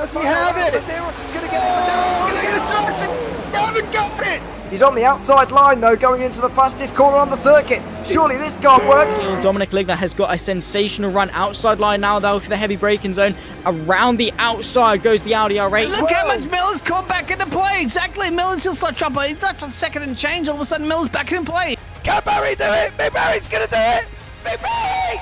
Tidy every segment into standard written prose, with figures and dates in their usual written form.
Does he have it? Medeiros is going to get it. They're going to toss it. They haven't got it. He's on the outside line, though, going into the fastest corner on the circuit. Surely this can't work. Dominic Ligner has got a sensational run outside line now, though, for the heavy braking zone. Around the outside goes the Audi R8. Look how much Miller's caught back into play. Exactly. Miller's still such trouble. He's not on second and change. All of a sudden, Miller's back in play. Can Barry do it? Big Barry's going to do it. Big Barry!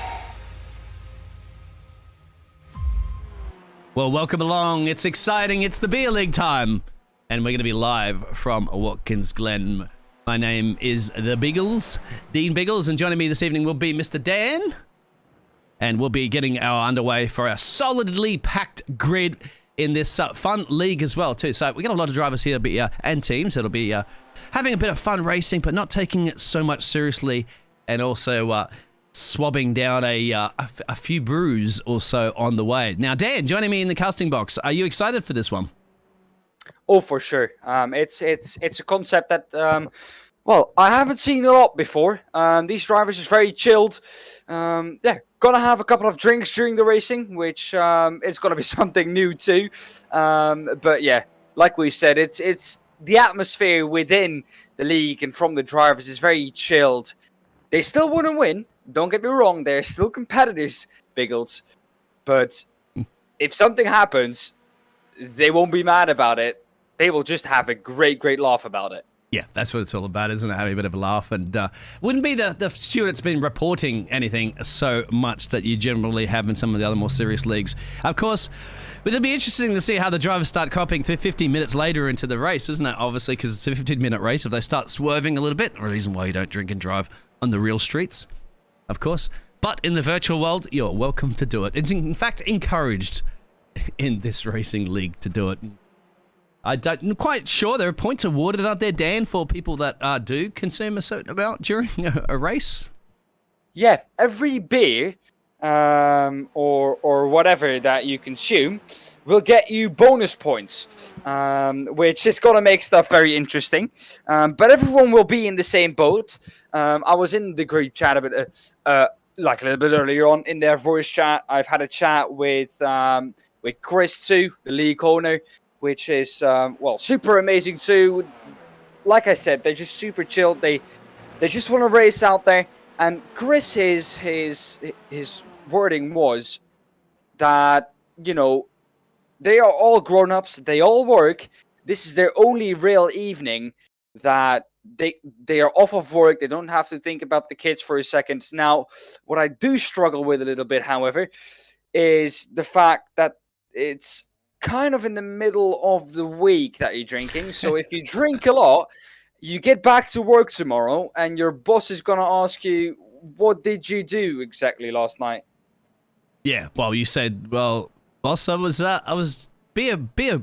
Well, welcome along. It's exciting. It's the beer league time. And we're going to be live from Watkins Glen. My name is the Biggles, Dean Biggles, and joining me this evening will be Mr. Dan. And we'll be getting our underway for our solidly packed grid in this fun league as well, too. So we got a lot of drivers here and teams that'll be having a bit of fun racing, but not taking it so much seriously, and also swabbing down a few brews also on the way. Now, Dan, joining me in the casting box, are you excited for this one? Oh, for sure. It's a concept that, well, I haven't seen a lot before. These drivers are very chilled. Yeah, gonna have a couple of drinks during the racing, which is gonna be something new too. But yeah, like we said, it's the atmosphere within the league and from the drivers is very chilled. They still want to win. Don't get me wrong. They're still competitors, Biggles. But if something happens, they won't be mad about it. They will just have a great laugh about it. Yeah, that's what it's all about, isn't it? Having a bit of a laugh. And wouldn't be the Stuart that's been reporting anything so much that you generally have in some of the other more serious leagues. Of course, but it'll be interesting to see how the drivers start copying 15 minutes later into the race, isn't it? Obviously, because it's a 15-minute race. If they start swerving a little bit, a reason why you don't drink and drive on the real streets, of course. But in the virtual world, you're welcome to do it. It's in fact encouraged in this racing league to do it. I'm quite sure there are points awarded out there, Dan, for people that do consume a certain amount during a race. Yeah, every beer or whatever that you consume will get you bonus points, which is going to make stuff very interesting. But everyone will be in the same boat. I was in the group chat a bit, like a little bit earlier on in their voice chat. I've had a chat with Chris too, the league owner, which is, well, super amazing too. Like I said, they're just super chilled. They just want to race out there. And Chris, his wording was that, you know, they are all grown-ups. They all work. This is their only real evening that they are off of work. They don't have to think about the kids for a second. Now, what I do struggle with a little bit, however, is the fact that it's kind of in the middle of the week that you're drinking. So if you drink a lot, you get back to work tomorrow and your boss is going to ask you, what did you do exactly last night? Yeah, well, you said, well, boss, I was beer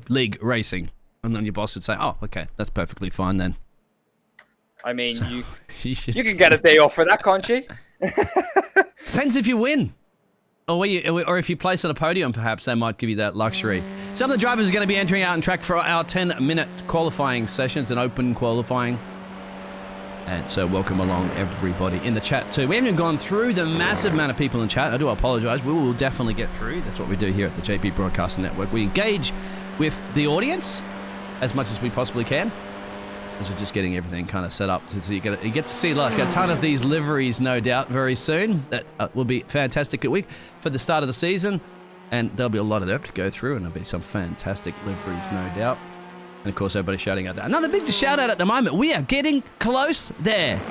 league racing. And then your boss would say, oh, okay, that's perfectly fine then. I mean, So, you can get a day off for that, can't you? Depends if you win. Or if you place on a podium, perhaps they might give you that luxury. Some of the drivers are going to be entering out on track for our 10-minute qualifying sessions and open qualifying. And so welcome along, everybody in the chat too. We haven't even gone through the massive amount of people in chat. I do apologize. We will definitely get through. That's what we do here at the JP Broadcasting Network. We engage with the audience as much as we possibly can, as we're just getting everything kind of set up. So you get to see like a ton of these liveries, no doubt, very soon. That will be fantastic a week for the start of the season. And there'll be a lot of them to go through, and there'll be some fantastic liveries, no doubt. And, of course, everybody shouting out there. Another big shout out at the moment. We are getting close there.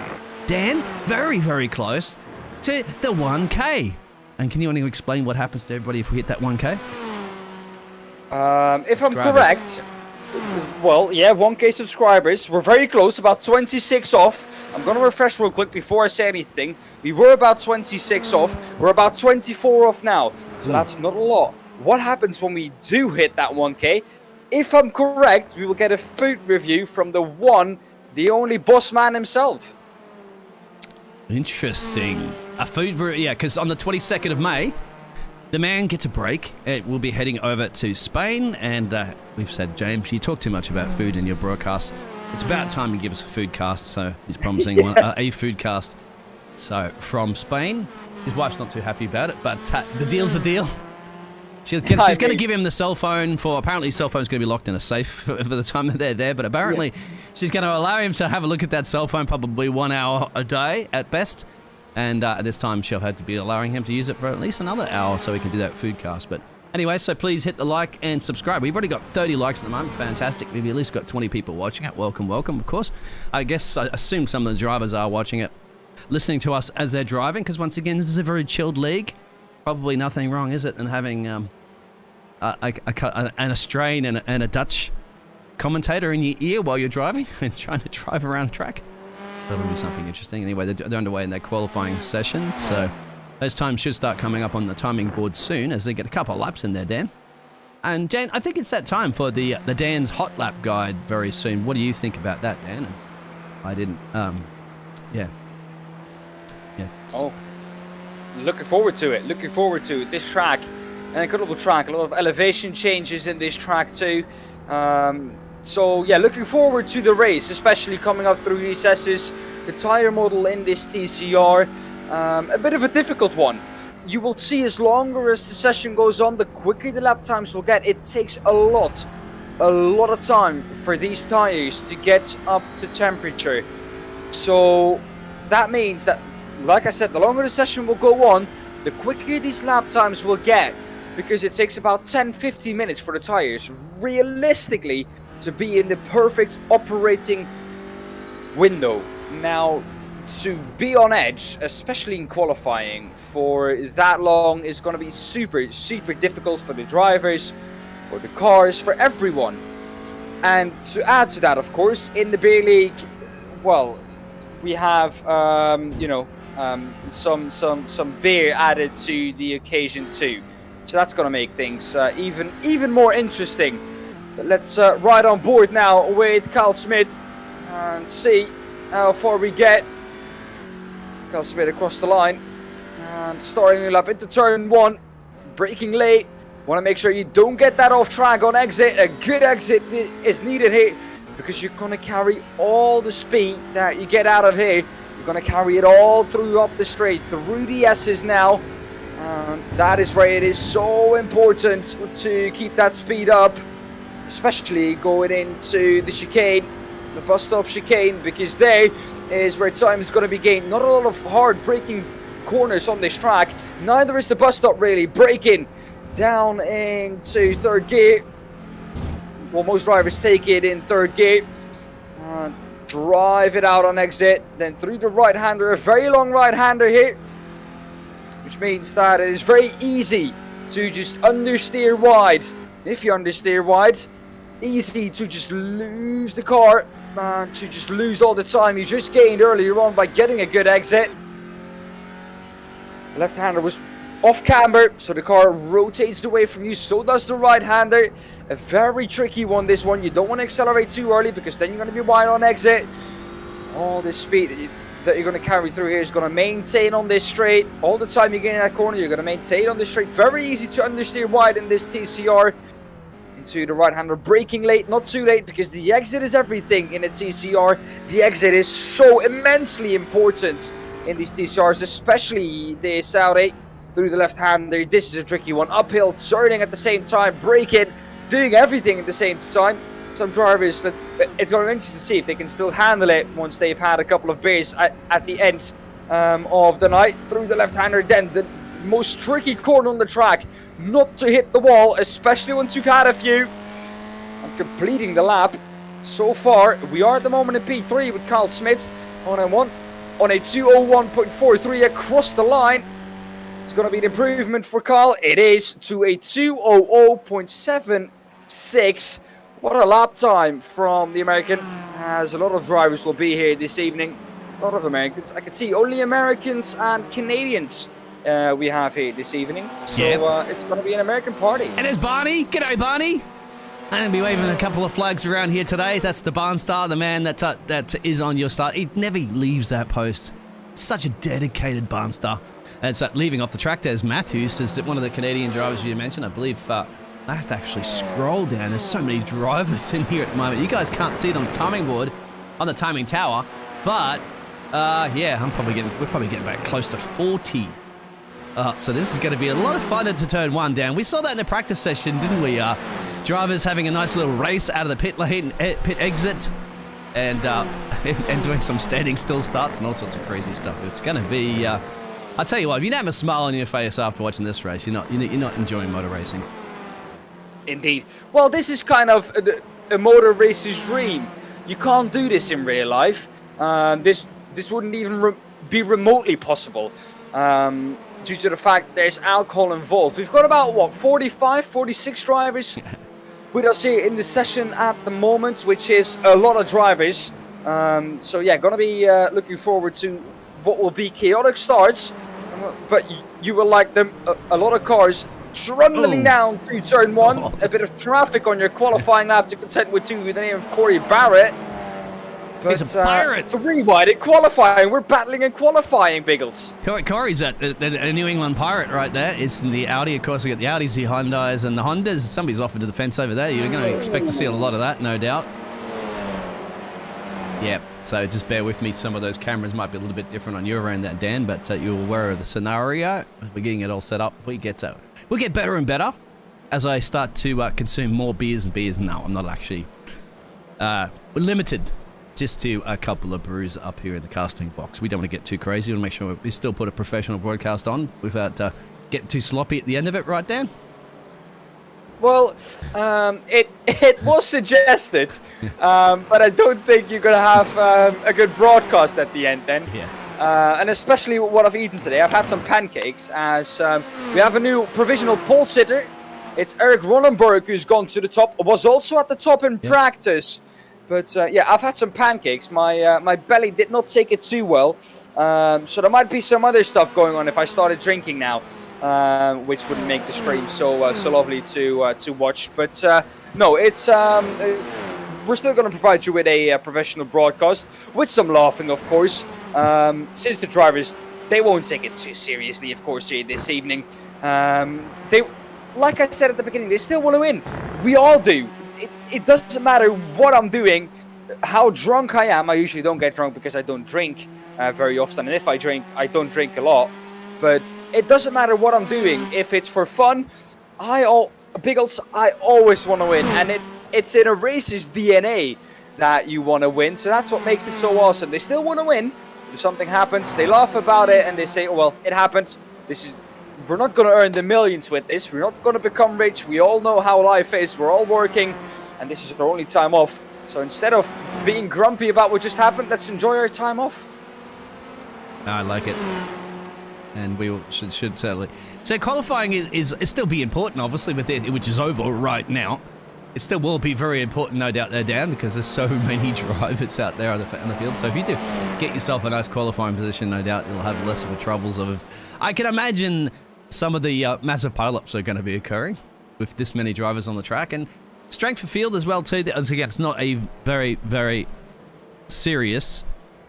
Dan, very, very close to the 1K. And can you want to explain what happens to everybody if we hit that 1K? If I'm correct... Well, yeah, 1K subscribers. We're very close, about 26 off. I'm going to refresh real quick before I say anything. We were about 26 off. We're about 24 off now. So that's not a lot. What happens when we do hit that 1K? If I'm correct, we will get a food review from the one, the only boss man himself. Interesting. A food review, yeah, because on the 22nd of May, the man gets a break. We'll be heading over to Spain, and we've said, James, you talk too much about food in your broadcast. It's about time you give us a food cast, so he's promising a food cast. So, from Spain, his wife's not too happy about it, but the deal's a deal. She's going to give him the cell phone for, apparently his cell phone's going to be locked in a safe for the time that they're there, but apparently she's going to allow him to have a look at that cell phone probably 1 hour a day at best. And at this time, she'll have to be allowing him to use it for at least another hour so he can do that food cast. But anyway, so please hit the like and subscribe. We've already got 30 likes at the moment. Fantastic. We've at least got 20 people watching it. Welcome, of course. I assume some of the drivers are watching it, listening to us as they're driving, because once again, this is a very chilled league. Probably nothing wrong, is it, than having an Australian and a Dutch commentator in your ear while you're driving and trying to drive around a track. That'll be something interesting. Anyway, they're underway in their qualifying session, so those times should start coming up on the timing board soon as they get a couple of laps in there, Dan. And Jane, I think it's that time for the Dan's Hot Lap Guide very soon. What do you think about that, Dan? I didn't, yeah. Oh, looking forward to it. This track, an incredible track. A lot of elevation changes in this track too. So yeah, looking forward to the race, especially coming up through these S's. The tire model in this TCR, a bit of a difficult one. You will see as longer as the session goes on, the quicker the lap times will get. It takes a lot of time for these tires to get up to temperature. So that means that, like I said, the longer the session will go on, the quicker these lap times will get, because it takes about 10-15 minutes for the tires realistically to be in the perfect operating window. Now, to be on edge, especially in qualifying, for that long is going to be super difficult for the drivers, for the cars, for everyone. And to add to that, of course, in the beer league, well, we have some beer added to the occasion too, so that's going to make things even more interesting. But let's ride on board now with Carl Smith and see how far we get. Carl Smith across the line and starting a lap into turn 1, braking late. Want to make sure you don't get that off track on exit. A good exit is needed here, because you're going to carry all the speed that you get out of here. You're going to carry it all through up the straight, through the S's now. That is where it is so important to keep that speed up, especially going into the chicane, the bus stop chicane, because there is where time is going to be gained. Not a lot of hard braking corners on this track. Neither is the bus stop really. Braking down into third gear. Well, most drivers take it in third gear. Drive it out on exit, then through the right-hander, a very long right-hander here, which means that it is very easy to just understeer wide. If you understeer wide, easy to just lose the car, to just lose all the time you just gained earlier on by getting a good exit. The left-hander was off camber, so the car rotates away from you, so does the right-hander. A very tricky one, this one. You don't want to accelerate too early, because then you're going to be wide on exit. All this speed that you're going to carry through here is going to maintain on this straight. All the time you get in that corner, you're going to maintain on this straight. Very easy to understeer wide in this TCR. Into the right-hander, braking late, not too late, because the exit is everything in a TCR. The exit is so immensely important in these TCRs, especially the Saudi. Through the left-hander, this is a tricky one. Uphill, turning at the same time, braking, doing everything at the same time. Some drivers, it's going to be interesting to see if they can still handle it once they've had a couple of beers at the end of the night. Through the left-hander, then the most tricky corner on the track, not to hit the wall, especially once you've had a few. And completing the lap. So far, we are at the moment in P3 with Carl Smith on a 201.43 across the line. It's going to be an improvement for Carl. It is to a 200.76. What a lap time from the American, as a lot of drivers will be here this evening. A lot of Americans. I can see only Americans and Canadians we have here this evening. So it's going to be an American party. And there's Barney. G'day, Barney. I'm going to be waving a couple of flags around here today. That's the barn star, the man that is on your start. He never leaves that post. Such a dedicated barn star. And it's leaving off the track. There's Matthews, is one of the Canadian drivers you mentioned. I believe I have to actually scroll down. There's so many drivers in here at the moment. You guys can't see it on the timing board, on the timing tower. But yeah, we're probably getting back close to 40 So this is going to be a lot of fun into turn 1, Dan. We saw that in the practice session, didn't we? Drivers having a nice little race out of the pit lane, pit exit, and doing some standing still starts and all sorts of crazy stuff. It's going to be... I tell you what, if you don't have a smile on your face after watching this race, you're not enjoying motor racing. Indeed. Well, this is kind of a motor racer's dream. You can't do this in real life. This wouldn't even be remotely possible due to the fact there's alcohol involved. We've got about, 45, 46 drivers with us here in the session at the moment, which is a lot of drivers. So yeah, gonna be looking forward to what will be chaotic starts, but you will like them. A lot of cars trundling down to turn 1. A bit of traffic on your qualifying lap to contend with 2 with the name of Corey Barrett. But, He's a pirate. To rewind it, qualifying. We're battling in qualifying, Biggles. Corey's a New England pirate right there. It's in the Audi. Of course, we got the Audis, the Hyundais, and the Hondas. Somebody's off into the fence over there. You're going to expect to see a lot of that, no doubt. Yeah, so just bear with me. Some of those cameras might be a little bit different on your end, Dan, but you're aware of the scenario. We're getting it all set up. We'll get better and better as I start to consume more beers and beers. No, I'm not actually. We're limited just to a couple of brews up here in the casting box. We don't want to get too crazy. We want to make sure we still put a professional broadcast on without getting too sloppy at the end of it, right, Dan? Well, it was suggested, but I don't think you're going to have a good broadcast at the end then. Yeah. And especially what I've eaten today. I've had some pancakes as we have a new provisional pole sitter. It's Eric Ronenberg who's gone to the top. Was also at the top in practice. But yeah, I've had some pancakes. My belly did not take it too well. So there might be some other stuff going on if I started drinking now. Which would make the stream so lovely to watch. But no, it's we're still going to provide you with a professional broadcast with some laughing, of course. Since the drivers, they won't take it too seriously, of course, here this evening. They, like I said at the beginning, they still want to win. We all do. It doesn't matter what I'm doing, how drunk I am. I usually don't get drunk because I don't drink very often, and if I drink, I don't drink a lot. But it doesn't matter what I'm doing. If it's for fun, Biggles, I always want to win. And it's in a racer's DNA that you want to win. So that's what makes it so awesome. They still want to win. If something happens, they laugh about it and they say, oh, well, it happens. We're not going to earn the millions with this. We're not going to become rich. We all know how life is. We're all working. And this is our only time off. So instead of being grumpy about what just happened, let's enjoy our time off. I like it. And we should certainly. So qualifying is still be important, obviously, with this, which is over right now. It still will be very important, no doubt, there, Dan, because there's so many drivers out there on the field. So if you do get yourself a nice qualifying position, no doubt you'll have less of the troubles of. I can imagine some of the massive pileups are going to be occurring with this many drivers on the track, and strength for field as well too. As again, it's not a very, very serious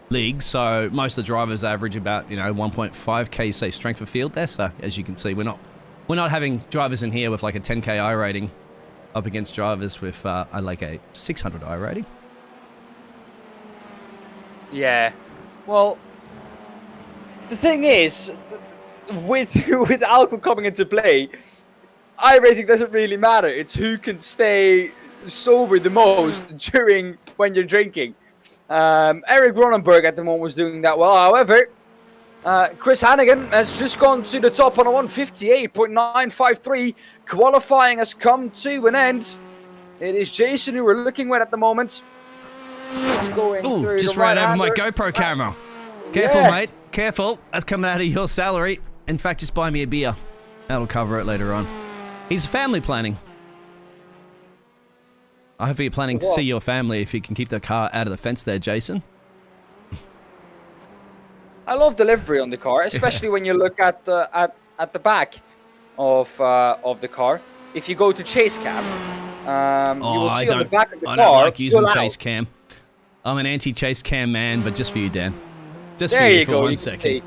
league, so most of the drivers average about 1.5k say strength for field there. So as you can see, we're not having drivers in here with like a 10k I rating up against drivers with like a 600 I rating. Yeah, well, the thing is, with alcohol coming into play, I rating doesn't really matter. It's who can stay sober the most during when you're drinking. Eric Ronenberg at the moment was doing that well. However, Chris Hannigan has just gone to the top on a 158.953. Qualifying has come to an end. It is Jason who we're looking at the moment. He's going through just the ran over right-hander. my GoPro camera. Careful, mate. Careful. That's coming out of your salary. In fact, just buy me a beer. That'll cover it later on. He's family planning. I hope you're planning to see your family if you can keep the car out of the fence there, Jason. I love the livery on the car, especially when you look at the back of the car. If you go to chase cam, you will see on the back of the car. I don't like using chase cam. I'm an anti-chase cam man, but just for you, Dan. Just there for you you for go. 1 second.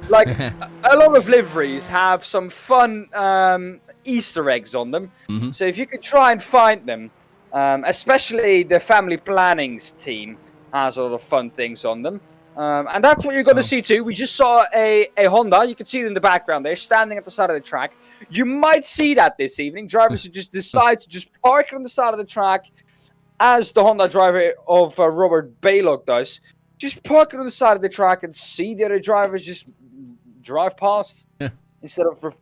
Like a lot of liveries have some fun Easter eggs on them. Mm-hmm. So if you could try and find them, especially the family plannings team has a lot of fun things on them. And that's what you're going to see too. We just saw a Honda. You can see it in the background there, standing at the side of the track. You might see that this evening. Drivers who just decide to just park on the side of the track, as the Honda driver of Robert Baylock does. Just park on the side of the track and see the other drivers just drive past instead of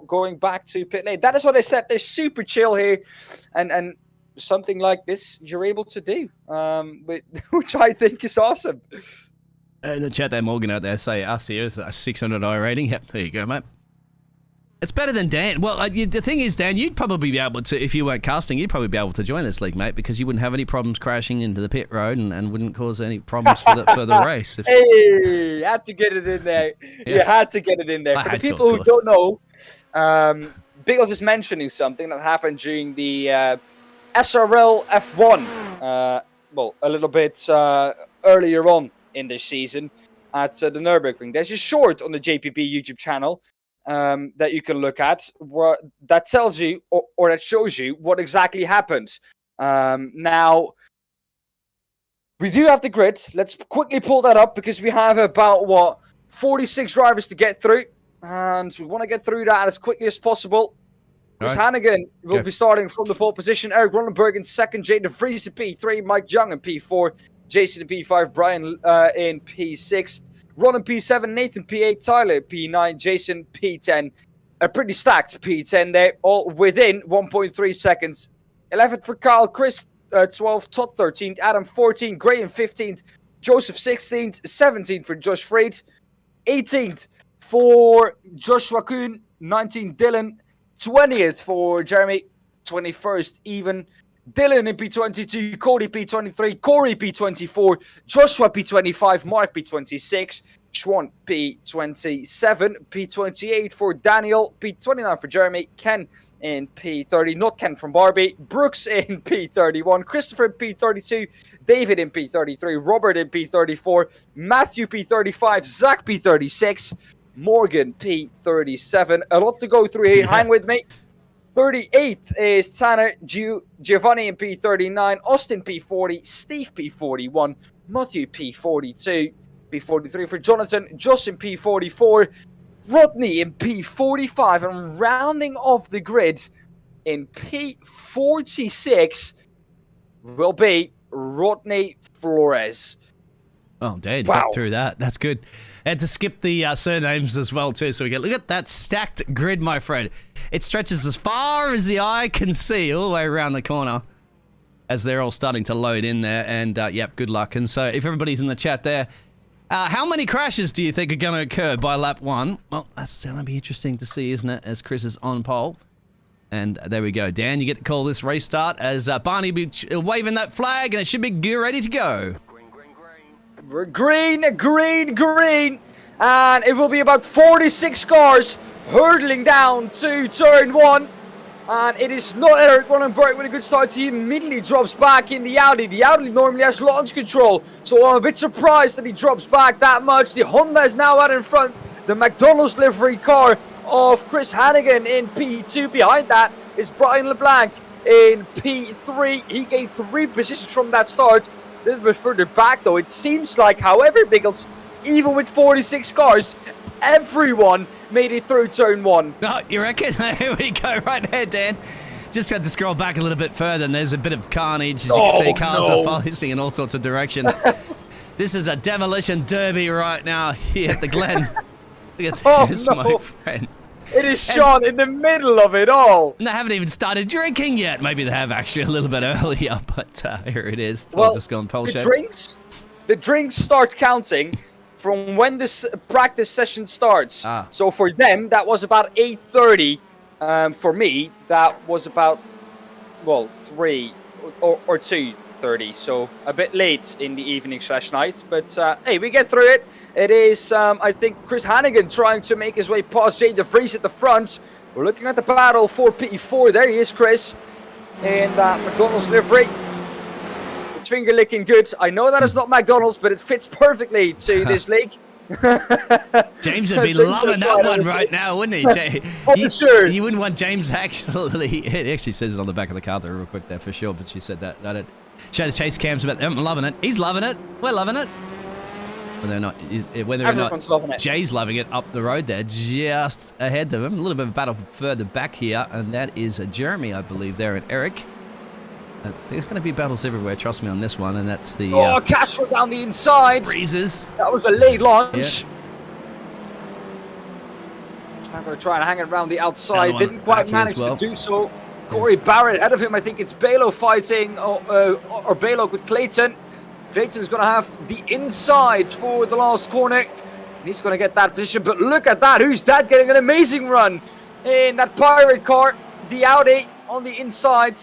going back to pit lane. That is what I said. They're super chill here, and something like this you're able to do, which I think is awesome. In the chat there, Morgan out there say us here is a 600i rating. Yep, there you go, mate. It's better than Dan. Well, the thing is, Dan, you'd probably be able to, if you weren't casting, you'd probably be able to join this league, mate, because you wouldn't have any problems crashing into the pit road and wouldn't cause any problems for the race. Hey, had to get it in there. Yeah. You had to get it in there. For the people who don't know, Biggles is mentioning something that happened during the SRL F1, well, a little bit earlier on in this season at the Nürburgring. There's a short on the JPB YouTube channel that you can look at that tells you or that shows you what exactly happened. Now, we do have the grid. Let's quickly pull that up because we have about, 46 drivers to get through. And we want to get through that as quickly as possible. Chris Hannigan will be starting from the pole position. Eric Ronenberg in second. Jay De Vries in P3. Mike Young in P4. Jason in P5. Brian in P6. Ron in P7. Nathan P8. Tyler P9. Jason P10. A pretty stacked P10 there. All within 1.3 seconds. 11th for Kyle. Chris 12th. Todd 13th. Adam 14th. Graham 15th. Joseph 16th. 17th for Josh Freed. 18th for Joshua Kuhn. 19th Dylan. 20th for Jeremy. 21st even. Dylan in P22, Cody P23, Corey P24, Joshua P25, Mark P26, Schwan P27, P28 for Daniel, P29 for Jeremy, Ken in P30, not Ken from Barbie, Brooks in P31, Christopher in P32, David in P33, Robert in P34, Matthew P35, Zach P36, Morgan P37. A lot to go through here. Hang with me. 38th is Tanner Giovanni in P39, Austin P40, Steve P41, Matthew P42, P43 for Jonathan, Josh in P44, Rodney in P45, and rounding off the grid in P46 will be Rodney Flores. Oh, Dad, you got through that. That's good. Had to skip the surnames as well, too, so we get look at that stacked grid, my friend. It stretches as far as the eye can see all the way around the corner as they're all starting to load in there. And, yep, good luck. And so if everybody's in the chat there, how many crashes do you think are going to occur by lap 1? Well, that's going to be interesting to see, isn't it, as Chris is on pole. And there we go. Dan, you get to call this race start as Barney be waving that flag, and it should be ready to go. Green, and it will be about 46 cars hurtling down to turn 1, and it is not Eric Ronenberg with a good start. He immediately drops back in the Audi. The Audi normally has launch control, so I'm a bit surprised that he drops back that much. The Honda is now out in front. The McDonald's livery car of Chris Hannigan in P2. Behind that is Brian LeBlanc in P3. He gained 3 positions from that start. A little bit further back though, it seems like, however, Biggles, even with 46 cars, everyone made it through turn 1. Oh, you reckon? Here we go, right there, Dan. Just had to scroll back a little bit further, and there's a bit of carnage. As you can see, cars are facing in all sorts of direction. This is a demolition derby right now here at the Glen. Look at this, my friend. It is Sean in the middle of it all. And they haven't even started drinking yet. Maybe they have actually a little bit earlier, but here it is. It's all just gone pole shape. The drinks start counting from when this practice session starts. So for them, that was about 8:30. For me, that was about, 3 or 2:30. So a bit late in the evening / night. But hey, we get through it. It is, I think, Chris Hannigan trying to make his way past Jay De Vries at the front. We're looking at the battle for P4. There he is, Chris, in that McDonald's livery. It's finger licking good. I know that is not McDonald's, but it fits perfectly to this league. James would be loving that one right now, wouldn't he? Sure. You wouldn't want James actually. It actually says it on the back of the car there real quick there for sure, but she said that. Show the chase cams about them. I'm loving it. He's loving it. We're loving it. whether or Everyone's loving not it. Jay's loving it up the road there, just ahead of him. A little bit of a battle further back here, and that is Jeremy, I believe, there at Eric. There's going to be battles everywhere, trust me on this one, and that's the Castro down the inside. Breezes. That was a late launch. Yeah. I'm going to try and hang it around the outside. Another one Didn't quite back here manage as well. to do so. Corey Barrett ahead of him. I think it's Balo fighting, or Balo with Clayton. Clayton's going to have the inside for the last corner. And he's going to get that position. But look at that. Who's that getting an amazing run in that pirate car? The Audi on the inside.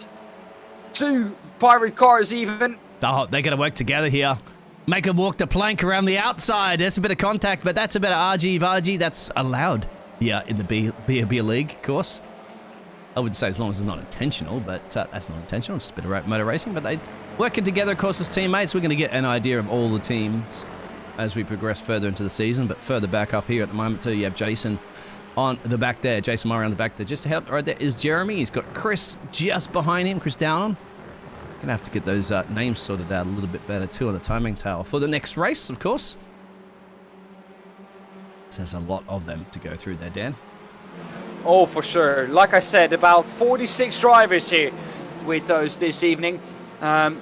2 pirate cars even. Oh, they're going to work together here. Make him walk the plank around the outside. There's a bit of contact, but that's a bit of argy-bargy. That's allowed. Yeah, in the beer league, of course. I wouldn't say as long as it's not intentional, but that's not intentional. It's just a bit of motor racing, but they working together, of course, as teammates. We're going to get an idea of all the teams as we progress further into the season. But further back up here at the moment, too, you have Jason on the back there. Jason Murray on the back there. Just ahead right there is Jeremy. He's got Chris just behind him. Chris Down. Going to have to get those names sorted out a little bit better, too, on the timing tower for the next race, of course. There's a lot of them to go through there, Dan. Oh, for sure. Like I said, about 46 drivers here with us this evening.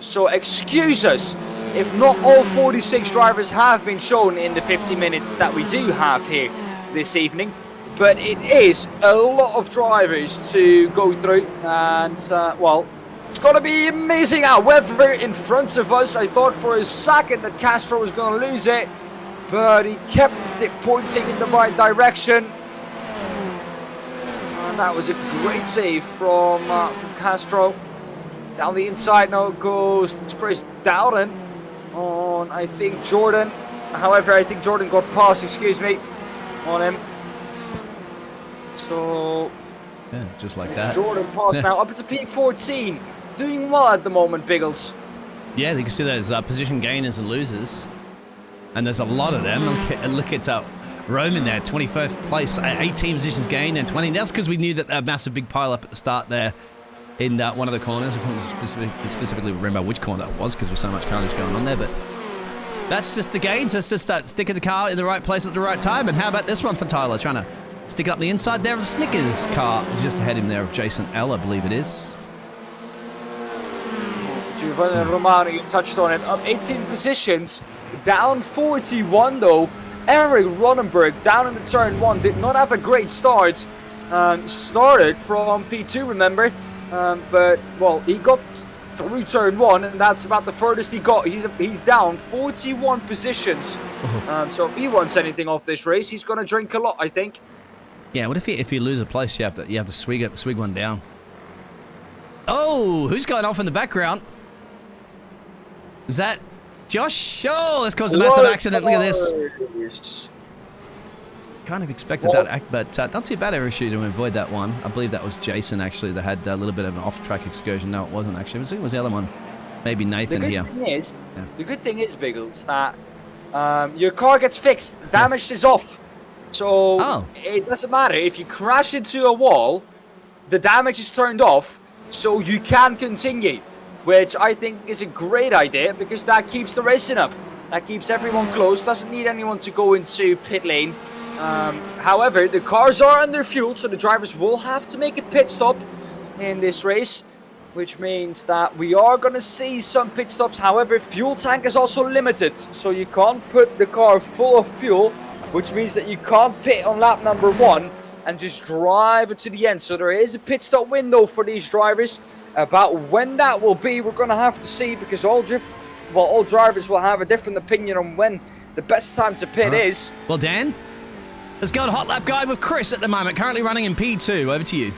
So excuse us if not all 46 drivers have been shown in the 50 minutes that we do have here this evening. But it is a lot of drivers to go through. And, well, it's going to be amazing. However, in front of us, I thought for a second that Castro was going to lose it. But he kept it pointing in the right direction. And that was a great save from Castro. Down the inside now goes Chris Dowden on, I think, Jordan. However, I think Jordan got past, on him. So, yeah, just like that. Jordan passed now up to P14. Doing well at the moment, Biggles. Yeah, you can see those position gainers and losers. And there's a lot of them. Look at Roman there, 21st place, 18 positions gained and 20. That's because we knew that a massive big pile up at the start there in one of the corners. I couldn't specifically remember which corner that was because there was so much carnage going on there. But that's just the gains. That's just sticking the car in the right place at the right time. And how about this one for Tyler? Trying to stick it up the inside there of the Snickers car just ahead of him there of Jason L, I believe it is. Giovanni Romano, you touched on it, up 18 positions, down 41 though. Eric Ronenberg down in the turn 1 did not have a great start. Started from P2, remember, but well, he got through turn 1 and that's about the furthest he got. He's down 41 positions. So if he wants anything off this race, he's going to drink a lot, I think. Yeah, what if you lose a place, you have to swig one down. Oh, who's going off in the background? Is that Josh? Oh, this caused a massive accident. Look at this. Kind of expected that, but not too bad issue to avoid that one. I believe that was Jason, actually, that had a little bit of an off-track excursion. No, it wasn't, actually. It was the other one. Maybe Nathan here. The good thing is, Biggles, that your car gets fixed. The damage is off. So it doesn't matter. If you crash into a wall, the damage is turned off, so you can continue. Which I think is a great idea because that keeps the racing up. That keeps everyone close, doesn't need anyone to go into pit lane. However, the cars are under fuel, so the drivers will have to make a pit stop in this race, which means that we are going to see some pit stops. However, fuel tank is also limited, so you can't put the car full of fuel, which means that you can't pit on lap number 1 and just drive it to the end. So there is a pit stop window for these drivers. About when that will be, we're going to have to see, because all drivers will have a different opinion on when the best time to pit is. Well, Dan, let's go to Hot Lap Guide with Chris at the moment, currently running in P2. Over to you.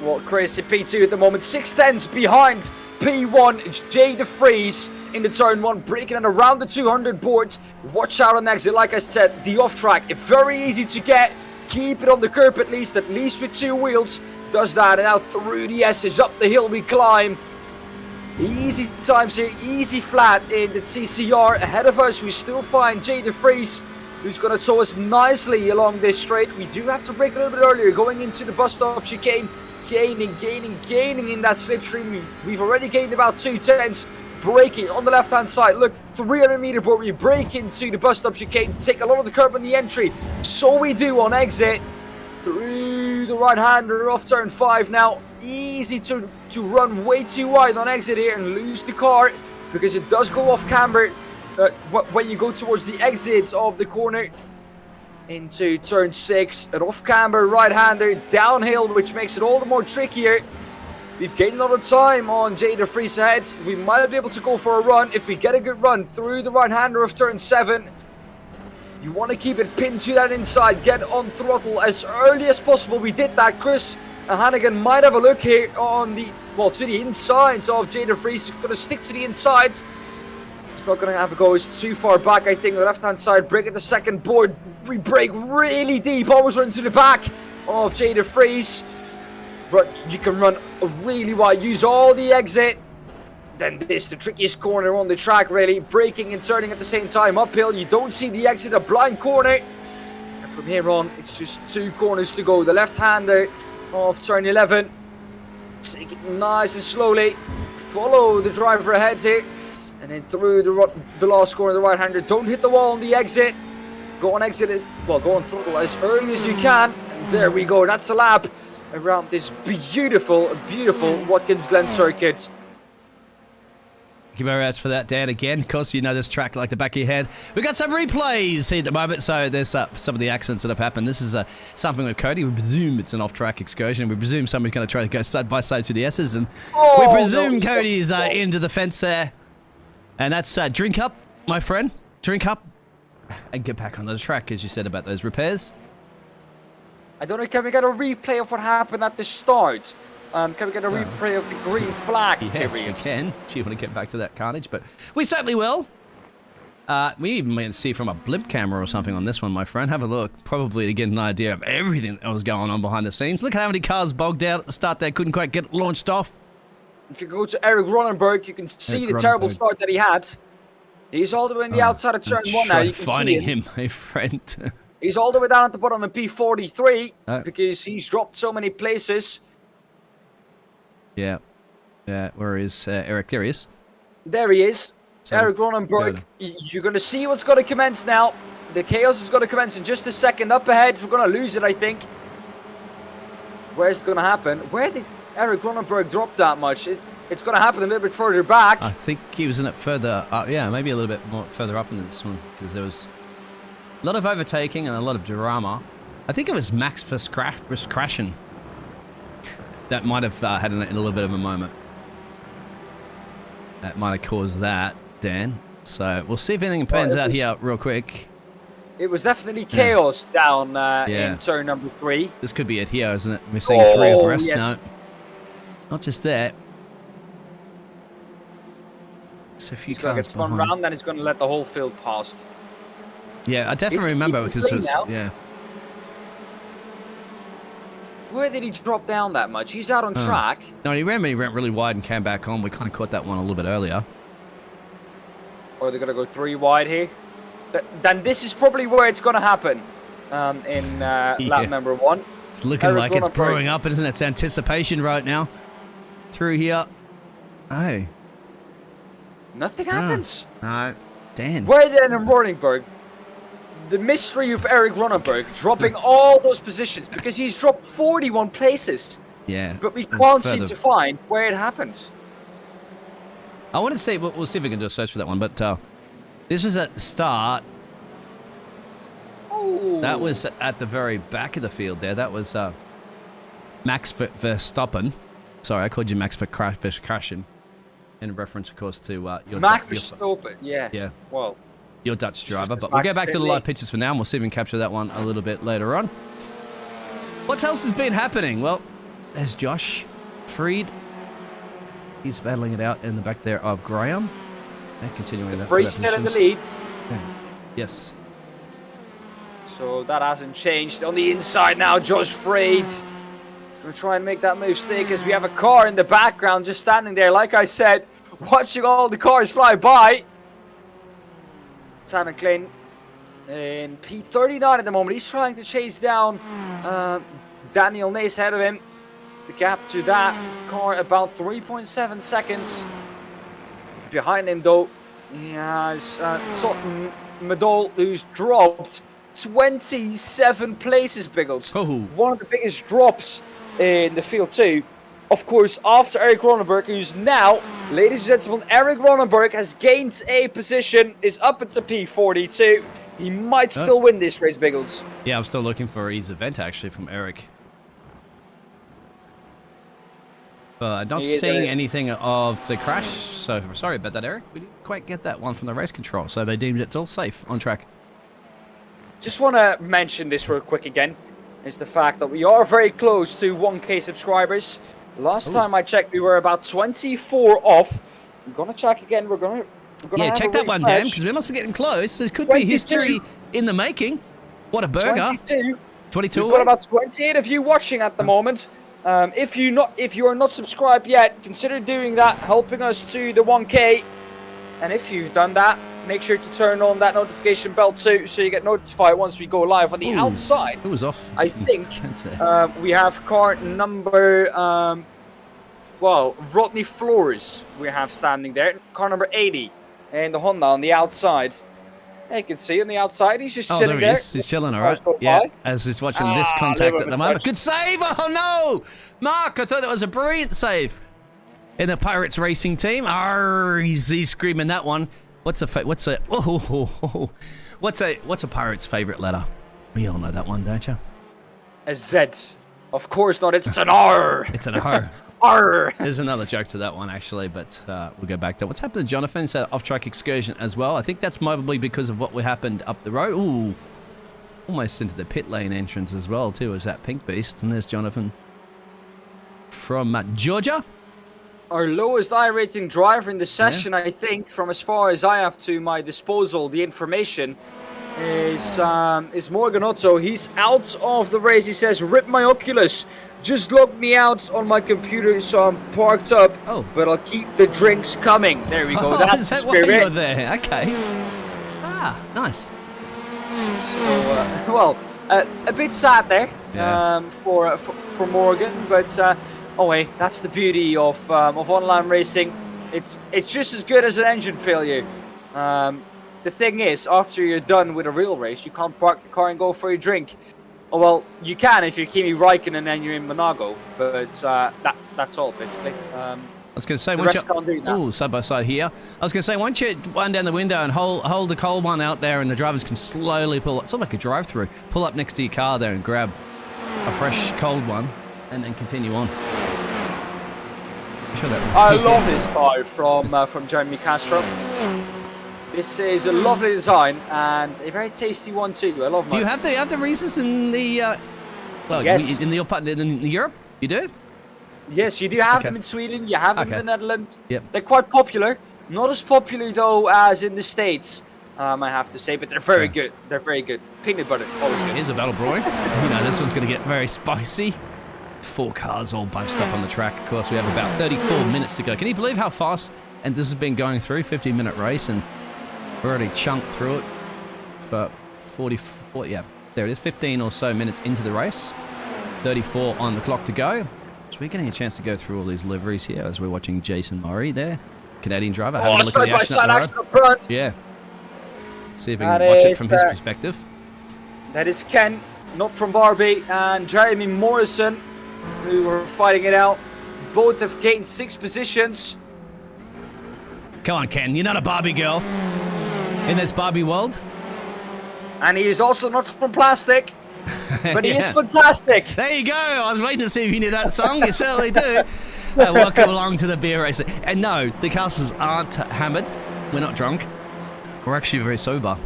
Well, Chris in P2 at the moment, 6/10 behind P1, Jay DeFries in the turn 1, breaking it around the 200 board. Watch out on exit, like I said, the off track, very easy to get. Keep it on the curb at least with 2 wheels. Does that, and now through the S's, up the hill we climb. Easy times here, easy flat in the TCR. Ahead of us, we still find Jay DeFries, who's going to tow us nicely along this straight. We do have to brake a little bit earlier, going into the bus stop chicane. Gaining in that slipstream. We've already gained about 2 tenths. braking on the left-hand side. Look, 300-meter board, we brake into the bus stop chicane, take a lot of the curb on the entry. So we do on exit. Through the right-hander off turn 5 now. Easy to run way too wide on exit here and lose the car because it does go off camber when you go towards the exit of the corner into turn 6. An off camber right-hander downhill, which makes it all the more trickier. We've gained a lot of time on Jay de Vries ahead. We might be able to go for a run if we get a good run through the right-hander of turn 7. You want to keep it pinned to that inside, get on throttle as early as possible. We did that. Chris Hannigan might have a look here on the, to the insides of Jay de Vries. He's going to stick to the insides. He's not going to have a go. He's too far back, I think. The left-hand side, brake at the second board. We brake really deep, almost run to the back of Jay de Vries. But you can run really wide, use all the exit. Then this, the trickiest corner on the track, really. Braking and turning at the same time. Uphill, you don't see the exit, a blind corner. And from here on, it's just 2 corners to go. The left-hander of turn 11. Take it nice and slowly. Follow the driver ahead here. And then through the last corner, the right-hander. Don't hit the wall on the exit. Go on exit, go on throttle as early as you can. And there we go, that's a lap around this beautiful, beautiful Watkins Glen circuit. Thank you very much for that, Dan. Again, of course, you know this track like the back of your head. We've got some replays here at the moment, so there's some of the accidents that have happened. This is something with Cody. We presume it's an off-track excursion. We presume somebody's going to try to go side by side through the S's, and we presume Cody's into the fence there. And that's drink up, my friend. Drink up and get back on the track, as you said about those repairs. I don't know, can we get a replay of what happened at the start? Can we get a replay of the green flag? Yes, we can. If you want to get back to that carnage, but we certainly will. We even might see from a blimp camera or something on this one, my friend. Have a look, probably to get an idea of everything that was going on behind the scenes. Look how many cars bogged out at the start there, couldn't quite get launched off. If you go to Eric Ronenberg, you can see the terrible start that he had. He's all the way on the outside of turn 1 now. You can finding see him, my friend. He's all the way down at the bottom of P43 because he's dropped so many places. Yeah. Where is Eric? There he is. There he is. So, Eric Ronenberg. You're going to see what's going to commence now. The chaos is going to commence in just a second. Up ahead, we're going to lose it, I think. Where's it going to happen? Where did Eric Ronenberg drop that much? It's going to happen a little bit further back. I think he was in it further up. Yeah, maybe a little bit more further up in this one because there was a lot of overtaking and a lot of drama. I think it was Max was crashing. That might have had a little bit of a moment. That might have caused that, Dan. So we'll see if anything pans out here real quick. It was definitely chaos down in turn number 3. This could be it here, isn't it? We're seeing 3 abreast. Yes. No, not just that. So a few cars gets one round, then it's going to let the whole field past. Yeah, I definitely remember because it was, Where did he drop down that much? He's out on track. No, he went really wide and came back on. We kind of caught that one a little bit earlier. Or they're going to go 3 wide here. Then this is probably where it's going to happen in lap number 1. It's looking like it's brewing up, isn't it? It's anticipation right now. Through here. Oh. Nothing happens. No. Dan. Where then in Ronenberg? The mystery of Eric Ronenberg dropping all those positions because he's dropped 41 places. Yeah. But we can't seem to find where it happened. I want to say, we'll see if we can do a search for that one, but this was at the start. Oh. That was at the very back of the field there. That was Max Verstappen. Sorry, I called you Max Verstappen. In reference, of course, to your Max Verstappen. Yeah. Well, your Dutch driver. But we'll get back to the live pictures for now, and we'll see if we can capture that one a little bit later on. What else has been happening? Well, there's Josh Freed. He's battling it out in the back there of Graham. And continuing that. Freed still in the lead. Yes. So that hasn't changed. On the inside now, Josh Freed. Going to try and make that move stick as we have a car in the background just standing there, like I said, watching all the cars fly by. Daan Pepels in P39 at the moment. He's trying to chase down Daniel Nace ahead of him. The gap to that car about 3.7 seconds. Behind him, though, he has Totten Medol, who's dropped 27 places, Biggles. Oh. One of the biggest drops in the field, too. Of course, after Eric Ronenberg, who's now, ladies and gentlemen, Eric Ronenberg has gained a position, is up into P42. He might still win this race, Biggles. Yeah, I'm still looking for his event, actually, from Eric. Not seeing anything of the crash, so sorry about that, Eric. We didn't quite get that one from the race control, so they deemed it's all safe on track. Just want to mention this real quick again, is the fact that we are very close to 1K subscribers. Last time I checked, we were about 24 off. I'm gonna check again. We're gonna yeah, check that one, Dan, because we must be getting close. This could be history in the making. What a burger! 22. We've got about 28 of you watching at the moment. If you are not subscribed yet, consider doing that, helping us to the 1K. And if you've done that, make sure to turn on that notification bell too, so you get notified once we go live. On the outside, it was off. I think we have car number, Rodney Flores. We have standing there, car number 80, and the Honda on the outside. Yeah, you can see on the outside, he's just chilling there. Oh, there he is. He's chilling, all right. Yeah, as he's watching this contact at the moment. Good save! Oh, no! Mark, I thought that was a brilliant save. In the Pirates racing team. He's screaming that one. What's a Pirates favorite letter? We all know that one, don't you? A Z. Of course not. It's an R. It's an R. R. There's another joke to that one, actually, but we'll go back to what's happened to Jonathan. It's an off-track excursion as well. I think that's probably because of what happened up the road. Ooh, almost into the pit lane entrance as well, too, as that pink beast. And there's Jonathan from Georgia. Our lowest I-rating driver in the session, I think, from as far as I have to my disposal, the information, is Morgan Otto. He's out of the race. He says, "Rip my Oculus. Just logged me out on my computer, so I'm parked up. But I'll keep the drinks coming." There we go. That's the spirit. Why you're there? Okay. Nice. So, a bit sad there for Morgan, but. That's the beauty of online racing. It's just as good as an engine failure. The thing is, after you're done with a real race, you can't park the car and go for a drink. Oh well, you can if you're Kimi Räikkönen and you're in Monaco, but that's all basically. I was going to say, side by side here. I was going to say, why don't you wind down the window and hold the cold one out there, and the drivers can slowly pull up. It's sort of like a drive-through. Pull up next to your car there and grab a fresh cold one, and then continue on. I love this car from Jeremy Castro. This is a lovely design and a very tasty one too. I love. Do you have the reasons in the yes. in Europe? You do? Yes, you do have them in Sweden. You have them in the Netherlands. Yep. They're quite popular. Not as popular though as in the States. I have to say, but they're very good. They're very good. Peanut butter, always good. Here's a battle brewing. This one's going to get very spicy. 4 cars all bunched up on the track. Of course, we have about 34 minutes to go. Can you believe how fast? And this has been going through 50-minute race, and we're already chunked through it for 44. Yeah, there it is. 15 or so minutes into the race. 34 on the clock to go. So we're getting a chance to go through all these liveries here as we're watching Jason Murray there, Canadian driver. Having a look at the action up front. Yeah. See if we can watch it from his perspective. That is Ken, not from Barbie, and Jeremy Morrison, who were fighting it out. Both have gained 6 positions. Come on, Ken. You're not a Barbie girl in this Barbie world. And he is also not from plastic, but he is fantastic. There you go. I was waiting to see if you knew that song. You certainly do. Welcome along to the beer race. And no, the castles aren't hammered. We're not drunk. We're actually very sober.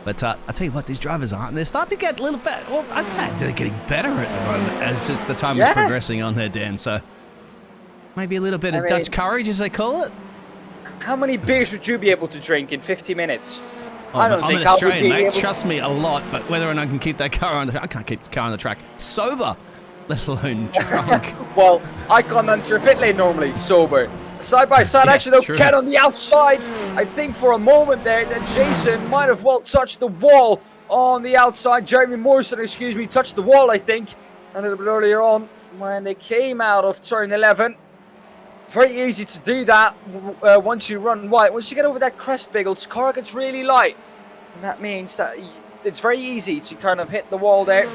But I tell you what, these drivers aren't. They're starting to get a little bit. Well, I'd say they're getting better at the moment as just the time is progressing on there, Dan. So maybe a little bit of Dutch courage, as they call it. How many beers would you be able to drink in 50 minutes? I'm an Australian, mate. Trust me, a lot. But whether or not I can keep that car on the track, I can't keep the car on the track sober, let alone drunk. Well, I can't enter a pit lane normally sober. Side by side action though, Ken on the outside. I think for a moment there that Jason might have touched the wall on the outside. Jeremy Morrison, touched the wall, I think, a little bit earlier on when they came out of turn 11. very easy to do that once you run wide. Once you get over that crest, Biggles, car gets really light. And that means that it's very easy to kind of hit the wall there.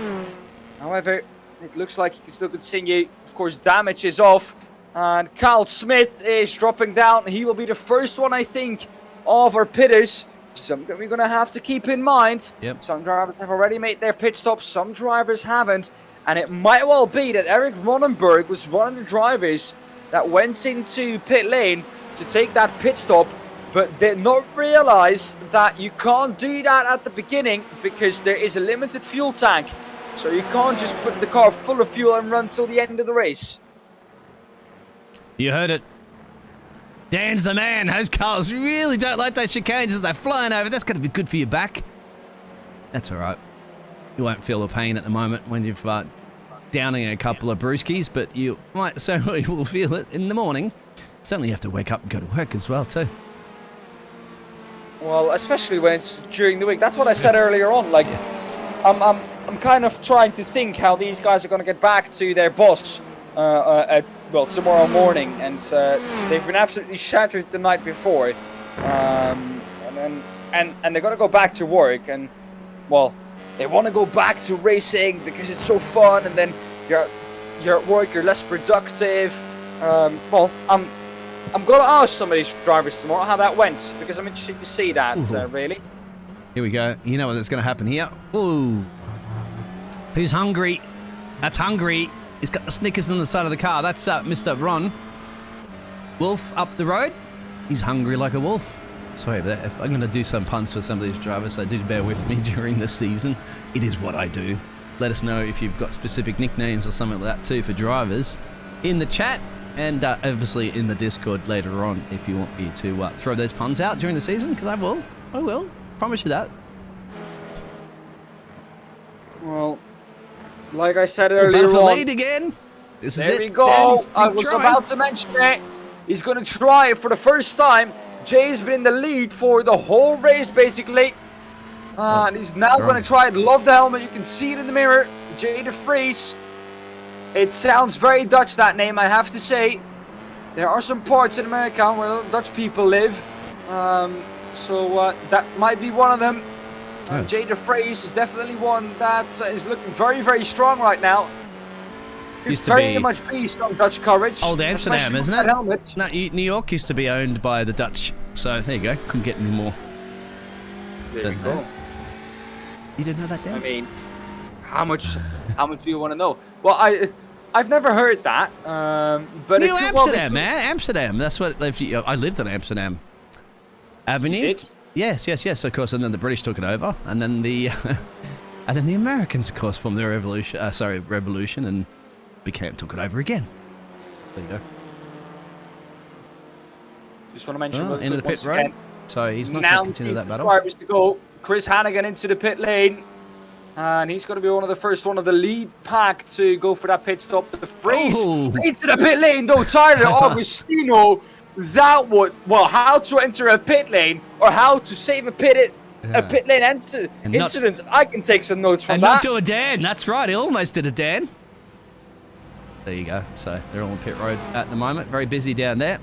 However, it looks like he can still continue. Of course, damage is off. And Kyle Smith is dropping down. He will be the first one, I think, of our pitters. Something we're going to have to keep in mind. Yep. Some drivers have already made their pit stops. Some drivers haven't. And it might well be that Eric Ronenberg was one of the drivers that went into pit lane to take that pit stop, but did not realize that you can't do that at the beginning because there is a limited fuel tank. So you can't just put the car full of fuel and run till the end of the race. You heard it. Dan's the man. Those cars really don't like those chicanes as they're flying over. That's going to be good for your back. That's all right. You won't feel the pain at the moment when you've downing a couple of brewskis, but you might certainly will feel it in the morning. Certainly you have to wake up and go to work as well too. Well, especially when it's during the week. That's what I said earlier on. Like, I'm kind of trying to think how these guys are going to get back to their boss well, tomorrow morning, and they've been absolutely shattered the night before, and they're going to go back to work, and well, they want to go back to racing because it's so fun, and then you're at work, you're less productive. Well, I'm going to ask some of these drivers tomorrow how that went, because I'm interested to see that, really. Here we go. You know what's going to happen here. Ooh. Who's hungry? That's hungry. He's got the Snickers on the side of the car. That's Mr. Ron. Wolf up the road. He's hungry like a wolf. Sorry, but if I'm going to do some puns for some of these drivers, so do bear with me during the season. It is what I do. Let us know if you've got specific nicknames or something like that too for drivers in the chat, and obviously in the Discord later on if you want me to throw those puns out during the season, because I will. I will. Promise you that. Well, like I said earlier for on, lead again. This is there it. we go. Danny's I was trying. about to mention it. He's going to try it for the first time. Jay's been in the lead for the whole race, basically. And he's now going to try it. Love the helmet. You can see it in the mirror. Jay de Vries. It sounds very Dutch, that name, I have to say. There are some parts in America where Dutch people live. So that might be one of them. Jay de Vries is definitely one that is looking very, very strong right now. Used to very be much based on Dutch courage. Old Amsterdam, isn't it? Helmet. No, New York used to be owned by the Dutch. So there you go. Couldn't get any more. There you go. You didn't know that, Dan? I mean, how much do you want to know? Well, I've never heard that. But New Amsterdam, man. Amsterdam. That's what I lived in Amsterdam Avenue. You did? Yes, of course. And then the British took it over, and then the Americans, of course, formed the revolution, and took it over again. There you go. Just want to mention into the pit road. So he's not going to continue that battle. Drivers to go. Chris Hannigan into the pit lane, and he's going to be one of the first one of the lead pack to go for that pit stop. The Vries into the pit lane, though. Tyler Augustino. That would, well, how to enter a pit lane or how to save a pit lane incident. I can take some notes from and that. not do a Dan. That's right. He almost did a Dan. There you go. So they're all on pit road at the moment. Very busy down there.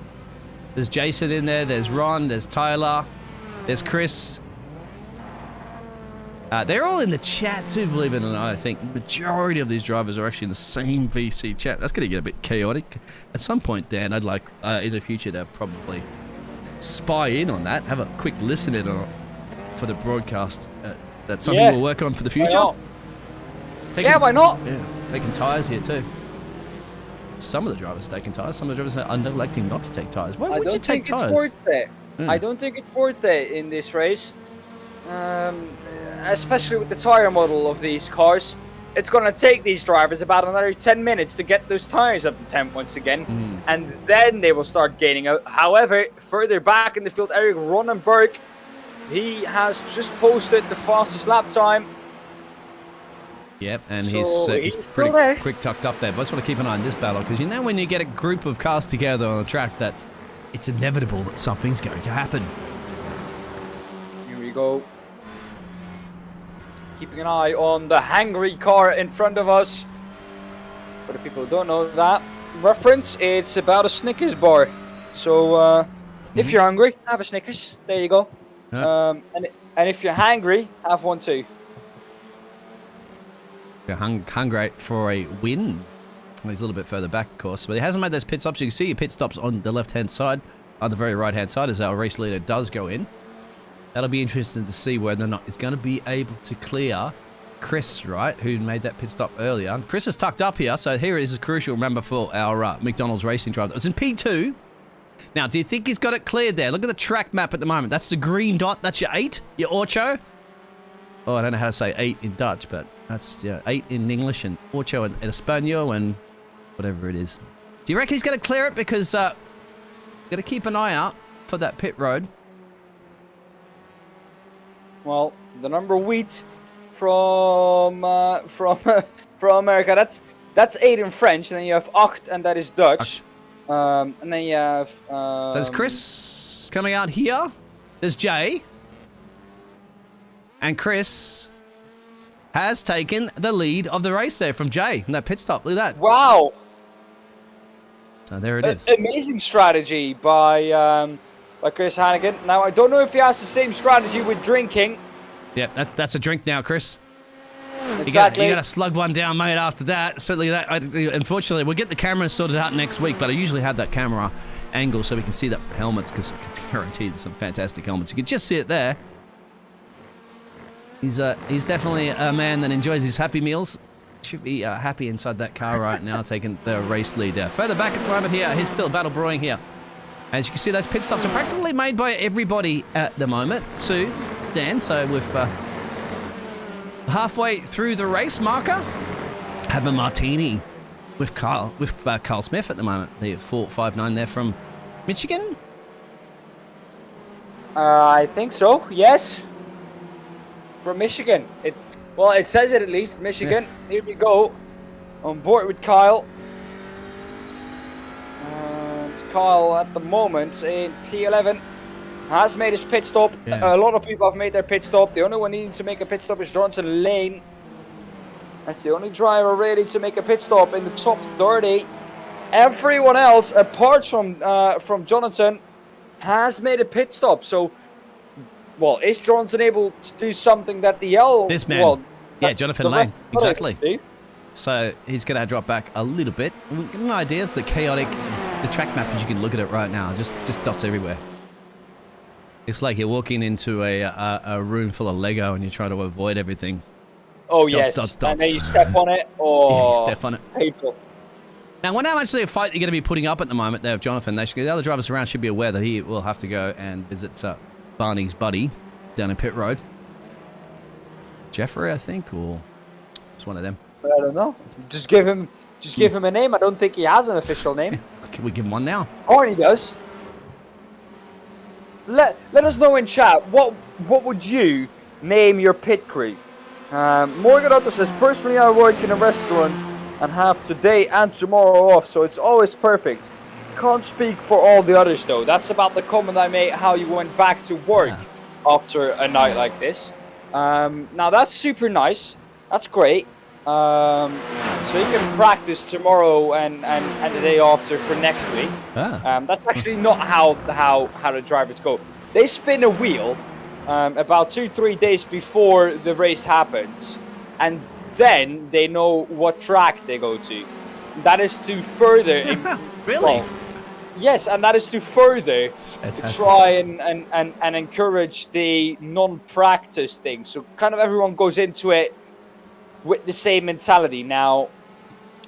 There's Jason in there. There's Ron. There's Tyler. There's Chris. They're all in the chat too, believe it or not. I think the majority of these drivers are actually in the same VC chat. That's going to get a bit chaotic. At some point, Dan, I'd like in the future to probably spy in on that, have a quick listen in on for the broadcast. That's something we'll work on for the future. Why not? Yeah, taking tyres here too. Some of the drivers taking tyres. Some of the drivers are electing not to take tyres. Why would you take tyres? I don't think it's worth it in this race. Especially with the tire model of these cars, it's going to take these drivers about another 10 minutes to get those tires up to temp once again, and then they will start gaining out. However, further back in the field, Eric Ronenberg, he has just posted the fastest lap time. Yep, and So he's pretty quick tucked up there. But I just want to keep an eye on this battle, because you know when you get a group of cars together on a track that it's inevitable that something's going to happen. Here we go. Keeping an eye on the hangry car in front of us. For the people who don't know that, reference, it's about a Snickers bar. So if you're hungry, have a Snickers. There you go. And if you're hangry, have one too. You're hungry for a win. He's a little bit further back, of course, but he hasn't made those pit stops. You can see your pit stops on the left-hand side, on the very right-hand side, as our race leader does go in. That'll be interesting to see whether or not he's going to be able to clear Chris, right, who made that pit stop earlier. Chris is tucked up here, so here is crucial, remember, for our McDonald's racing driver. It was in P2. Now, do you think he's got it cleared there? Look at the track map at the moment. That's the green dot. That's your 8, your ocho. Oh, I don't know how to say 8 in Dutch, but that's 8 in English and ocho in Espanol and whatever it is. Do you reckon he's going to clear it? Because got to keep an eye out for that pit road. Well, the number wheat from America. That's 8 in French, and then you have acht, and that is Dutch. And then you have. There's Chris coming out here. There's Jay. And Chris has taken the lead of the race there from Jay in that pit stop. Look at that. Wow. So there it is. Amazing strategy by Chris Hannigan. Now, I don't know if he has the same strategy with drinking. Yeah, that's a drink now, Chris. Exactly. You got to slug one down, mate, after that. Certainly that. Unfortunately, we'll get the camera sorted out next week, but I usually have that camera angle so we can see the helmets, because I can guarantee there's some fantastic helmets. You can just see it there. He's definitely a man that enjoys his Happy Meals. Should be happy inside that car right now, taking the race lead. Further back at the moment here, he's still battle brewing here. As you can see, those pit stops are practically made by everybody at the moment too, Dan. So with halfway through the race marker, have a martini with Carl Smith at the moment. The 459 there from Michigan. I think so. Yes. From Michigan. It says it at least. Michigan. Yeah. Here we go. On board with Kyle. And Kyle at the moment in P11 has made his pit stop. Yeah. A lot of people have made their pit stop. The only one needing to make a pit stop is Johnson Lane. That's the only driver ready to make a pit stop in the top 30. Everyone else, apart from Jonathan, has made a pit stop. So, well, is Jonathan able to do something that this man, Jonathan Lane, exactly. Do? So he's going to drop back a little bit. We'll get an idea. It's the chaotic, the track map, as you can look at it right now. Just dots everywhere. It's like you're walking into a room full of Lego and you're trying to avoid everything. Oh, dots, yes. Dots. And then you step on it. Oh, yeah, you step on it. Painful. Now, when how much of a fight you're going to be putting up at the moment there, Jonathan? The other drivers around should be aware that he will have to go and visit Barney's buddy down in pit road. Jeffrey, I think, or it's one of them. I don't know. Just give him a name. I don't think he has an official name. Can we give him one now? Or he does. Let us know in chat. What would you name your pit crew? Morgan Otto says, personally I work in a restaurant and have today and tomorrow off, so it's always perfect. Can't speak for all the others though. That's about the comment I made, how you went back to work after a night like this. Now that's super nice. That's great. So you can practice tomorrow and the day after for next week. That's actually not how the drivers go. They spin a wheel about 2-3 days before the race happens, and then they know what track they go to. That is to further really. Well, yes, and that is to further try and encourage the non-practice thing. So kind of everyone goes into it with the same mentality. Now,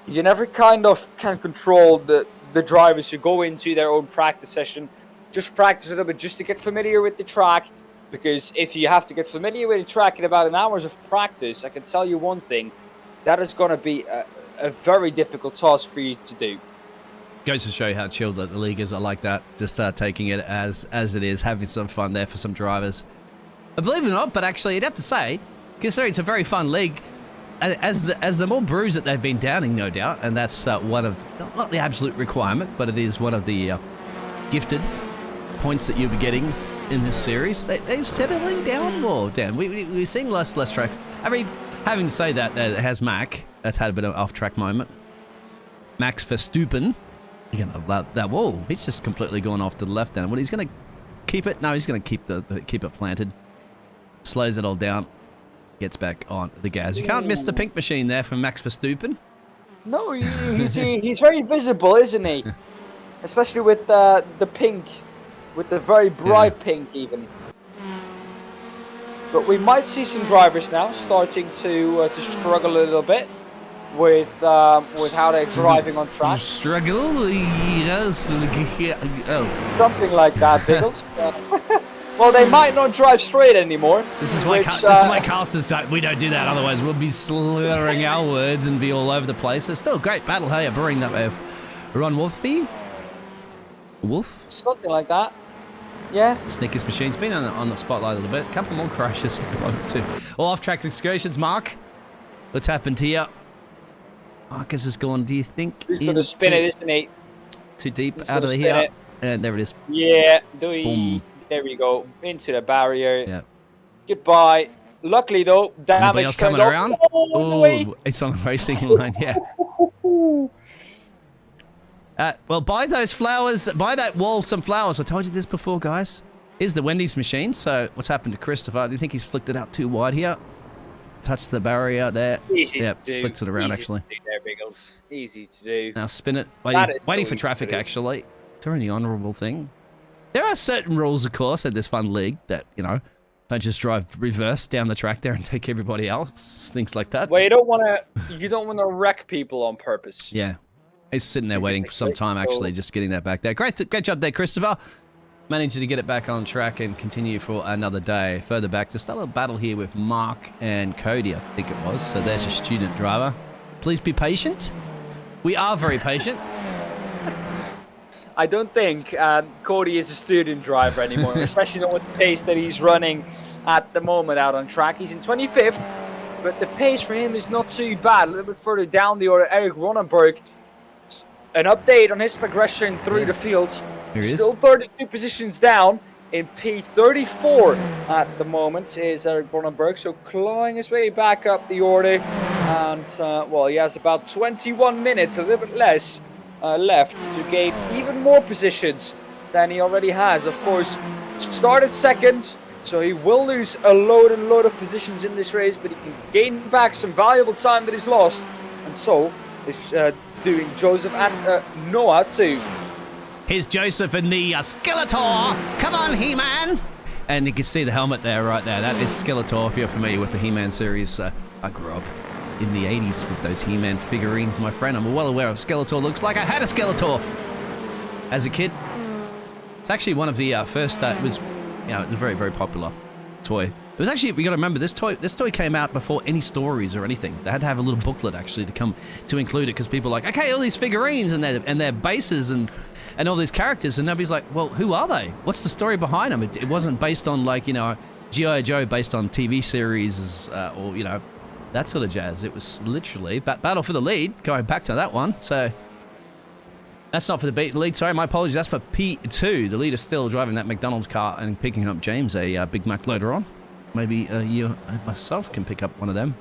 you never kind of can control the drivers who go into their own practice session. Just practice a little bit just to get familiar with the track. Because if you have to get familiar with the track in about an hour of practice, I can tell you one thing, that is going to be a very difficult task for you to do. Goes to show you how chilled that the leaguers are like that. Just taking it as it is, having some fun there for some drivers. Believe it or not, but actually, you'd have to say, considering it's a very fun league, as the more brews that they've been downing, no doubt, and that's one of, not the absolute requirement, but it is one of the gifted points that you'll be getting in this series. They're settling down more, Dan. We're seeing less track. I mean, having to say that, it has Mac. That's had a bit of an off-track moment. Max Verstappen. You're gonna that wall. He's just completely gone off to the left now. Well, he's gonna keep it. No, he's gonna keep keep it planted. Slows it all down. Gets back on the gas. You can't miss the pink machine there from Max Verstappen. No, he's very visible, isn't he? Especially with the pink, with the very bright pink even. But we might see some drivers now starting to struggle a little bit with how they're driving on track. Struggle, yes. Oh. Something like that, Biggles. Well, they might not drive straight anymore. This is why casters don't. We don't do that. Otherwise, we'll be slurring our words and be all over the place. It's still a great battle. Hey, bring that way. Ron Wolfie. Wolf. Something like that. Yeah. Snickers machine's been on the spotlight a little bit. A couple more crashes at the moment too. All off-track excursions. Mark, what's happened here? Marcus has gone. Do you think he's going to spin it, isn't he? Too deep out of here. And there it is. Yeah. Boom. There we go. Into the barrier. Yeah. Goodbye. Luckily, though, damage else coming around. Oh, it's on the racing line. Yeah. Well, buy those flowers. Buy that wall some flowers. I told you this before, guys. Here's the Wendy's machine. So what's happened to Christopher? Do you think he's flicked it out too wide here? Touch the barrier there. Easy to do. Flicks it around, actually. Easy to do there, Biggles. Easy to do. Now spin it. Waiting for traffic, actually. Is there any honourable thing? There are certain rules, of course, at this fun league that, you know, don't just drive reverse down the track there and take everybody else. Things like that. Well, you don't want to wreck people on purpose. Yeah. He's sitting there waiting for some time, actually, just getting that back there. Great job there, Christopher. Managing to get it back on track and continue for another day. Further back, just a little battle here with Mark and Cody, I think it was. So there's your student driver. Please be patient. We are very patient. I don't think Cody is a student driver anymore, especially not with the pace that he's running at the moment out on track. He's in 25th, but the pace for him is not too bad. A little bit further down the order, Eric Ronenberg. An update on his progression through the fields. Still 32 positions down in P34 at the moment is Eric Ronenberg. So clawing his way back up the order. And, well, he has about 21 minutes, a little bit less, left to gain even more positions than he already has. Of course, started second, so he will lose a load of positions in this race, but he can gain back some valuable time that he's lost. And so is doing Joseph and Noah too. Here's Joseph in the Skeletor. Come on, He-Man. And you can see the helmet there, right there. That is Skeletor, if you're familiar with the He-Man series. I grew up in the 80s with those He-Man figurines, my friend. I'm well aware of Skeletor looks like. I had a Skeletor as a kid. It's actually one of the first, it was a very, very popular toy. It was actually, we got to remember, this toy came out before any stories or anything. They had to have a little booklet actually to include it, because people were like, okay, all these figurines and their bases and all these characters, and nobody's like, well, who are they? What's the story behind them? It wasn't based on, like, you know, G.I. Joe based on TV series or, you know, that sort of jazz. It was literally battle for the lead, going back to that one. So that's not for the lead. Sorry, my apologies. That's for P2. The lead is still driving that McDonald's car and picking up James a Big Mac later on. Maybe you and myself can pick up one of them.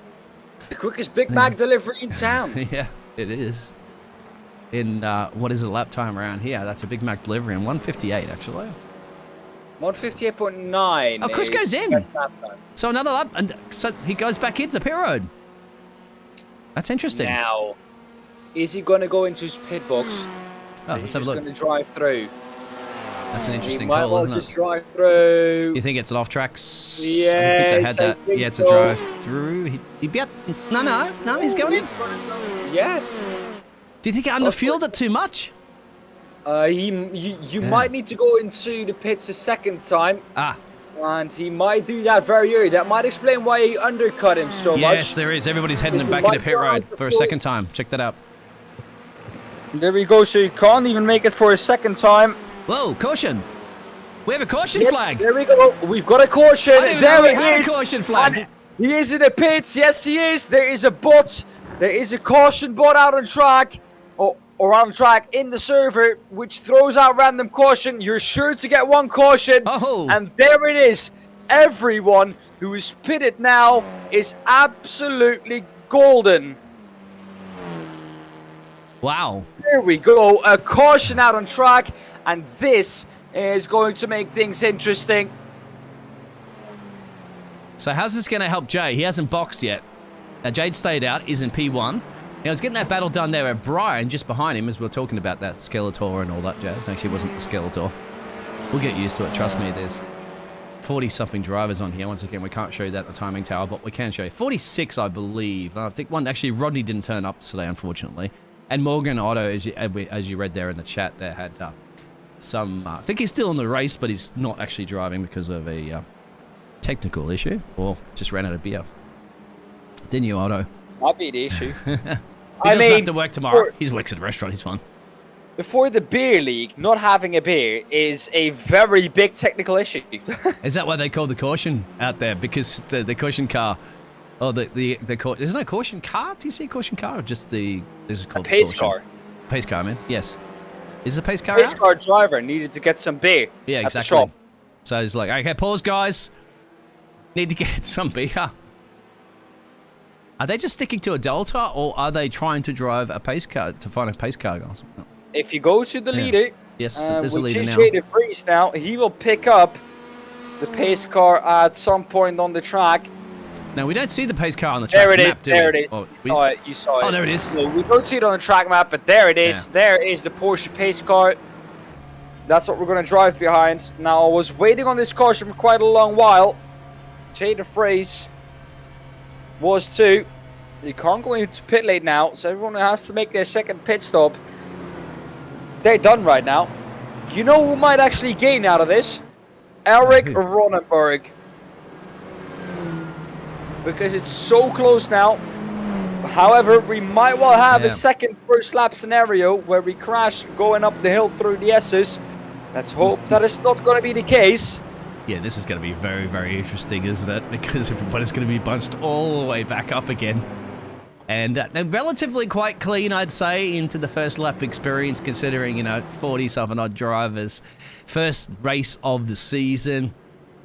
The quickest Big Mac delivery in town. Yeah, it is. In, what is it, lap time around here? That's a Big Mac delivery in 1:58, actually. 1:58.9. Oh, Chris goes in. So another lap, and so he goes back into the pit road. That's interesting. Now, is he going to go into his pit box? Oh, let's have a look. He's going to drive through. That's an interesting call, call, isn't it? Just drive through. You think it's an off tracks? Yeah, I think they had that. Yeah, it's a drive through. No, he's going in. Yeah. Do you think it underfueled it too much? You might need to go into the pits a second time. And he might do that very early. That might explain why he undercut him so much. Yes, there is. Everybody's heading back into pit road for a second time. Check that out. There we go. So you can't even make it for a second time. Whoa, caution. We have a caution flag. There we go. We've got a caution. There we have a caution flag. And he is in the pits. Yes, he is. There is a bot. There is a caution bot out on track. Or on track in the server, which throws out random caution. You're sure to get one caution. Oh. And there it is. Everyone who is pitted now is absolutely golden. Wow. There we go. A caution out on track, and this is going to make things interesting. So how's this going to help Jay? He hasn't boxed yet. Now, Jade stayed out. He's in P1. Now, he's getting that battle done there at Brian, just behind him, as we're talking about that Skeletor and all that jazz. Actually, it wasn't the Skeletor. We'll get used to it. Trust me, there's 40-something drivers on here. Once again, we can't show you that at the timing tower, but we can show you. 46, I believe. I think one, actually, Rodney didn't turn up today, unfortunately. And Morgan Otto, as you read there in the chat, there had some... I think he's still in the race, but he's not actually driving because of a technical issue, or just ran out of beer. Didn't you, Otto? Might be the issue. He doesn't have to work tomorrow. He works at a restaurant. He's fine. For the beer league, not having a beer is a very big technical issue. Is that why they call the caution out there? Because the caution car, or there's no caution car? Do you see a caution car, or just this is called a pace caution? car? Pace car, man. Yes. Is the pace car Pace out? car driver needed to get some beer. Yeah, at exactly. the shop. So he's like, okay, pause, guys. Need to get some beer. Are they just sticking to a Delta, or are they trying to drive a pace car to find a pace car? If you go to the leader, yes, there's a with leader now. JJ Freeze now, he will pick up the pace car at some point on the track. Now, we don't see the pace car on the track There it map, is, do there we? it is. Oh, You saw it. Oh, there it is. So we don't see it on the track map, but there it is. Yeah. There is the Porsche pace car. That's what we're going to drive behind. Now, I was waiting on this caution for quite a long while. JJ Freeze was too. You can't go into pit lane now, so everyone has to make their second pit stop. They're done right now. You know who might actually gain out of this? Eric Ronenberg. Because it's so close now. However, we might well have a second first lap scenario where we crash going up the hill through the S's. Let's hope that it's not going to be the case. Yeah, this is going to be very, very interesting, isn't it? Because everybody's going to be bunched all the way back up again. And they're relatively quite clean, I'd say, into the first lap experience, considering, 40-something odd drivers. First race of the season.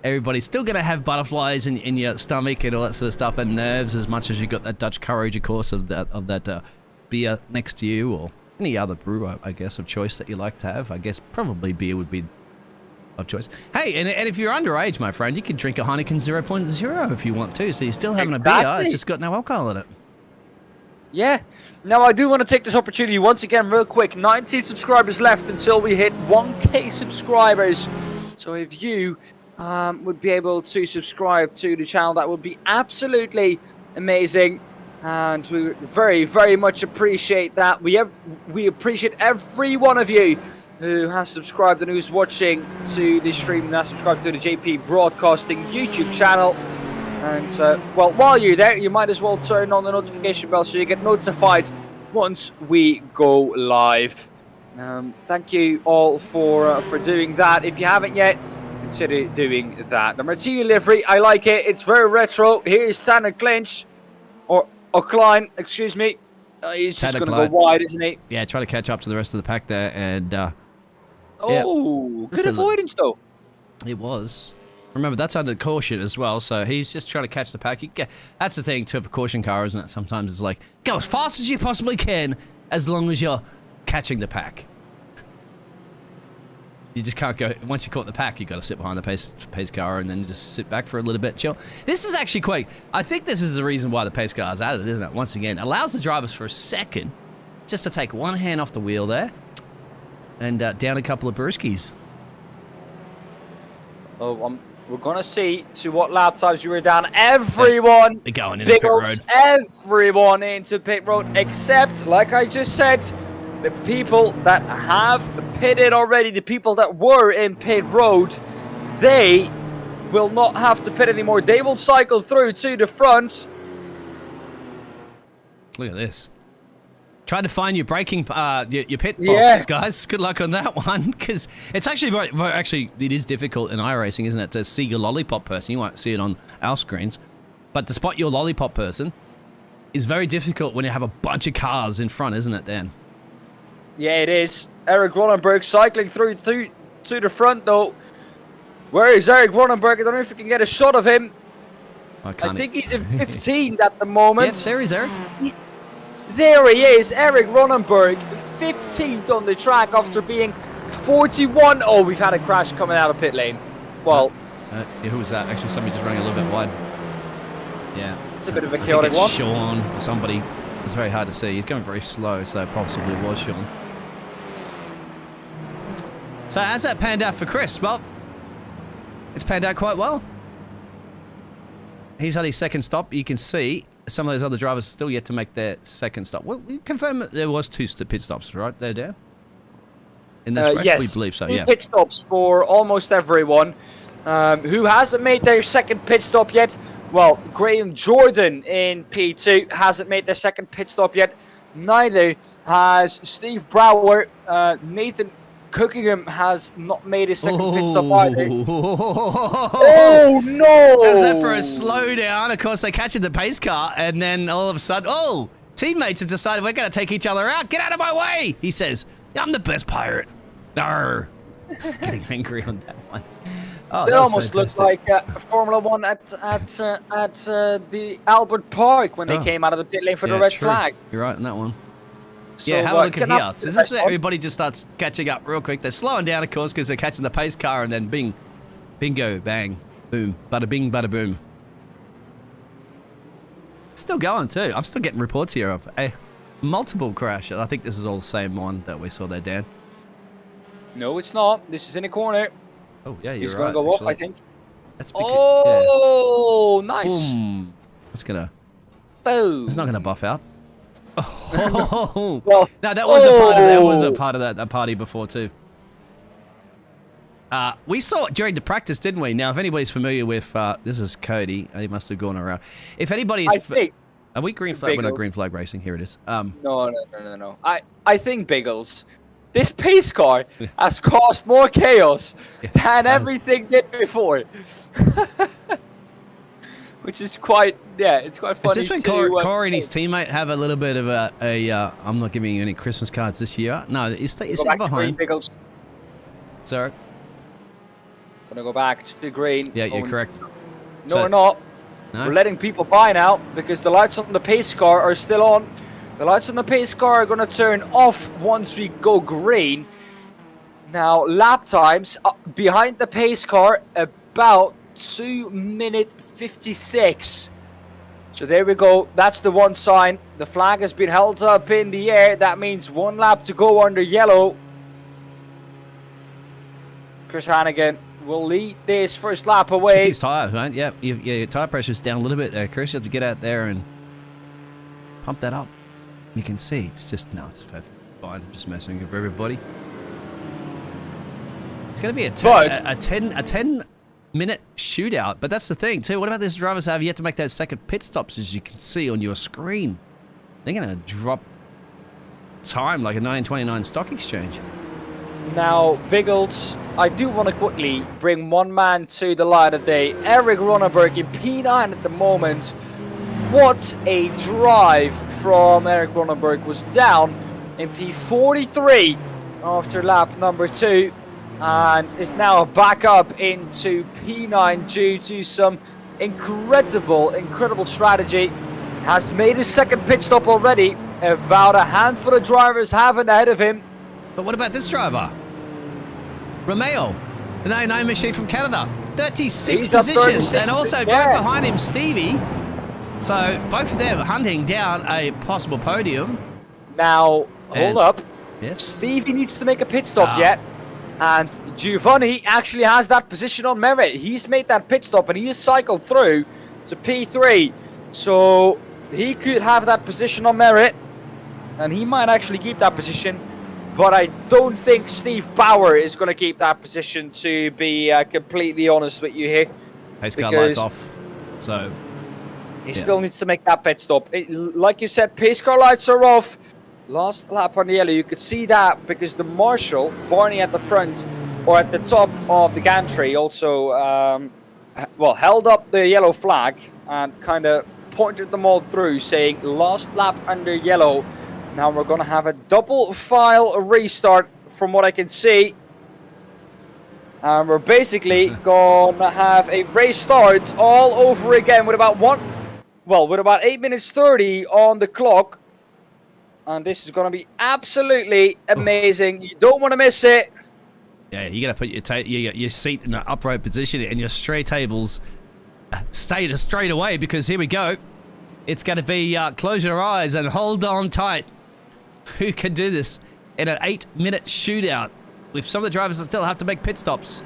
Everybody's still going to have butterflies in your stomach and all that sort of stuff, and nerves, as much as you got that Dutch courage, of course, of that beer next to you, or any other brew, I guess, of choice that you like to have. I guess probably beer would be of choice. Hey, and if you're underage, my friend, you can drink a Heineken 0.0 if you want to, so you're still having a beer, it's just got no alcohol in it. Yeah. Now, I do want to take this opportunity once again, real quick. 19 subscribers left until we hit 1K subscribers. So if you would be able to subscribe to the channel, that would be absolutely amazing. And we very, very much appreciate that. We appreciate every one of you who has subscribed and who's watching to this stream and has subscribed to the JP Broadcasting YouTube channel. And, well, while you're there, you might as well turn on the notification bell so you get notified once we go live. Thank you all for doing that. If you haven't yet, consider doing that. The Martini livery, I like it. It's very retro. Here's Tanner Clinch, or Klein, excuse me. He's just going to go wide, isn't he? Yeah, try to catch up to the rest of the pack there, and good avoidance, though. It was. Remember, that's under caution as well, so he's just trying to catch the pack. That's the thing, too, of a caution car, isn't it? Sometimes it's like, go as fast as you possibly can, as long as you're catching the pack. You just can't go, once you caught the pack, you got to sit behind the pace car and then just sit back for a little bit, chill. This is actually quite, I think this is the reason why the pace car is added, isn't it? Once again, allows the drivers for a second just to take one hand off the wheel there and down a couple of brewskis. Oh, we're going to see to what lap times you were down. Everyone, they're going into Biggles, pit road. Everyone into pit road, except, like I just said, the people that have pitted already, the people that were in pit road, they will not have to pit anymore. They will cycle through to the front. Look at this. Try to find your braking, your pit box, guys. Good luck on that one, because it's actually actually, it is difficult in iRacing, isn't it, to see your lollipop person. You won't see it on our screens, but to spot your lollipop person is very difficult when you have a bunch of cars in front, isn't it, Dan? Yeah, it is. Eric Ronenberg cycling through to the front, though. Where is Eric Ronenberg? I don't know if you can get a shot of him. I think he's in 15 at the moment. Yes, there is Eric. there he is, Eric Ronenberg, 15th on the track after being 41. Oh, we've had a crash coming out of pit lane. Well, yeah, who was that? Actually, somebody just running a little bit wide. Yeah. it's a bit of a I think chaotic it's one. Sean or somebody. It's very hard to see. He's going very slow, so possibly it was Sean. So how's that panned out for Chris? Well, it's panned out quite well. He's had his second stop. You can see some of those other drivers still yet to make their second stop. Well, we confirm that there was 2 pit stops, right? There, Dan? In this race? Yes, We believe so, 2 yeah. pit stops for almost everyone. Who hasn't made their second pit stop yet? Well, Graham Jordan in P2 hasn't made their second pit stop yet. Neither has Steve Brower. Nathan Cookingham has not made his second pit stop either. Oh no! How's that for a slowdown? Of course, they catch in the pace car, and then all of a sudden, oh, teammates have decided we're going to take each other out. Get out of my way, he says. I'm the best pirate. Arr. Getting angry on that one. Oh, They that was almost looked fantastic. like Formula One at the Albert Park when they Oh. came out of the pit lane for the Yeah, red true. flag. You're right on that one. So, Yeah, have a look at can here. I- So this is where everybody just starts catching up real quick. They're slowing down, of course, because they're catching the pace car, and then bing, bingo, bang, boom, bada bing, bada boom. Still going too. I'm still getting reports here of a multiple crash. I think this is all the same one that we saw there, Dan. No, it's not. This is in a corner. Oh yeah, you're He's right. going to go off, actually. I think. That's because, Oh, yeah. nice. Boom. That's gonna. Boom. It's not gonna buff out. Oh, Well, no, that was a part of that. Was a oh. part of that party before too. We saw it during the practice, didn't we? Now, if anybody's familiar with this is Cody, he must have gone around. If anybody's, I think. are we green flag? We're not Biggles. green flag racing. Here it is. No. I think Biggles. This pace car has caused more chaos Yes, than it has. everything did before. Which is quite, it's quite Is funny this when Corey and his teammate have a little bit of I'm not giving you any Christmas cards this year? No, you stay go back to green, behind. Biggles. Sorry. Gonna go back to green. Yeah, you're Oh, correct. No, So- we're not. No? We're letting people by now because the lights on the pace car are still on. The lights on the pace car are going to turn off once we go green. Now, lap times behind the pace car about 2:56. So there we go. That's the one sign. The flag has been held up in the air. That means 1 lap to go under yellow. Chris Hannigan will lead this first lap Check away. his tyre, right? Yep. Your tyre pressure's down a little bit there, Chris. You have to get out there and pump that up. You can see it's just it's fine. I'm just messing with everybody. It's going to be a 10-minute shootout, but that's the thing too. What about these drivers who have yet to make that second pit stops, as you can see on your screen? They're going to drop time like a 929 stock exchange. Now, Biggles, I do want to quickly bring one man to the light of day. Eric Ronenberg in P9 at the moment. What a drive from Eric Ronenberg. Was down in P43 after lap number 2 and is now back up into P9 due to some incredible strategy. Has made his second pit stop already. About a handful of drivers have it ahead of him. But what about this driver? Romeo, the 99 machine from Canada. 36 He's up positions. 36, And also yeah. right behind him, Stevie. So both of them hunting down a possible podium. Now, And- hold up. Yes. Stevie needs to make a pit stop Ah. yet. And Giovanni actually has that position on merit. He's made that pit stop and he has cycled through to P3. So he could have that position on merit. And he might actually keep that position. But I don't think Steve Bauer is going to keep that position, to be completely honest with you here. Pace car because- lights off. So He Yeah. still needs to make that pit stop. Like you said, pace car lights are off. Last lap on the yellow, you could see that because the marshal, Barney at the front or at the top of the gantry, also held up the yellow flag and kind of pointed them all through, saying last lap under yellow. Now we're going to have a double file restart from what I can see. And we're basically going to have a race start all over again with about 8 minutes 30 on the clock. And this is going to be absolutely amazing. You don't want to miss it. Yeah, you got to put your seat in an upright position and your stray tables straight away, because here we go. It's going to be close your eyes and hold on tight. Who can do this in an 8-minute shootout with some of the drivers that still have to make pit stops?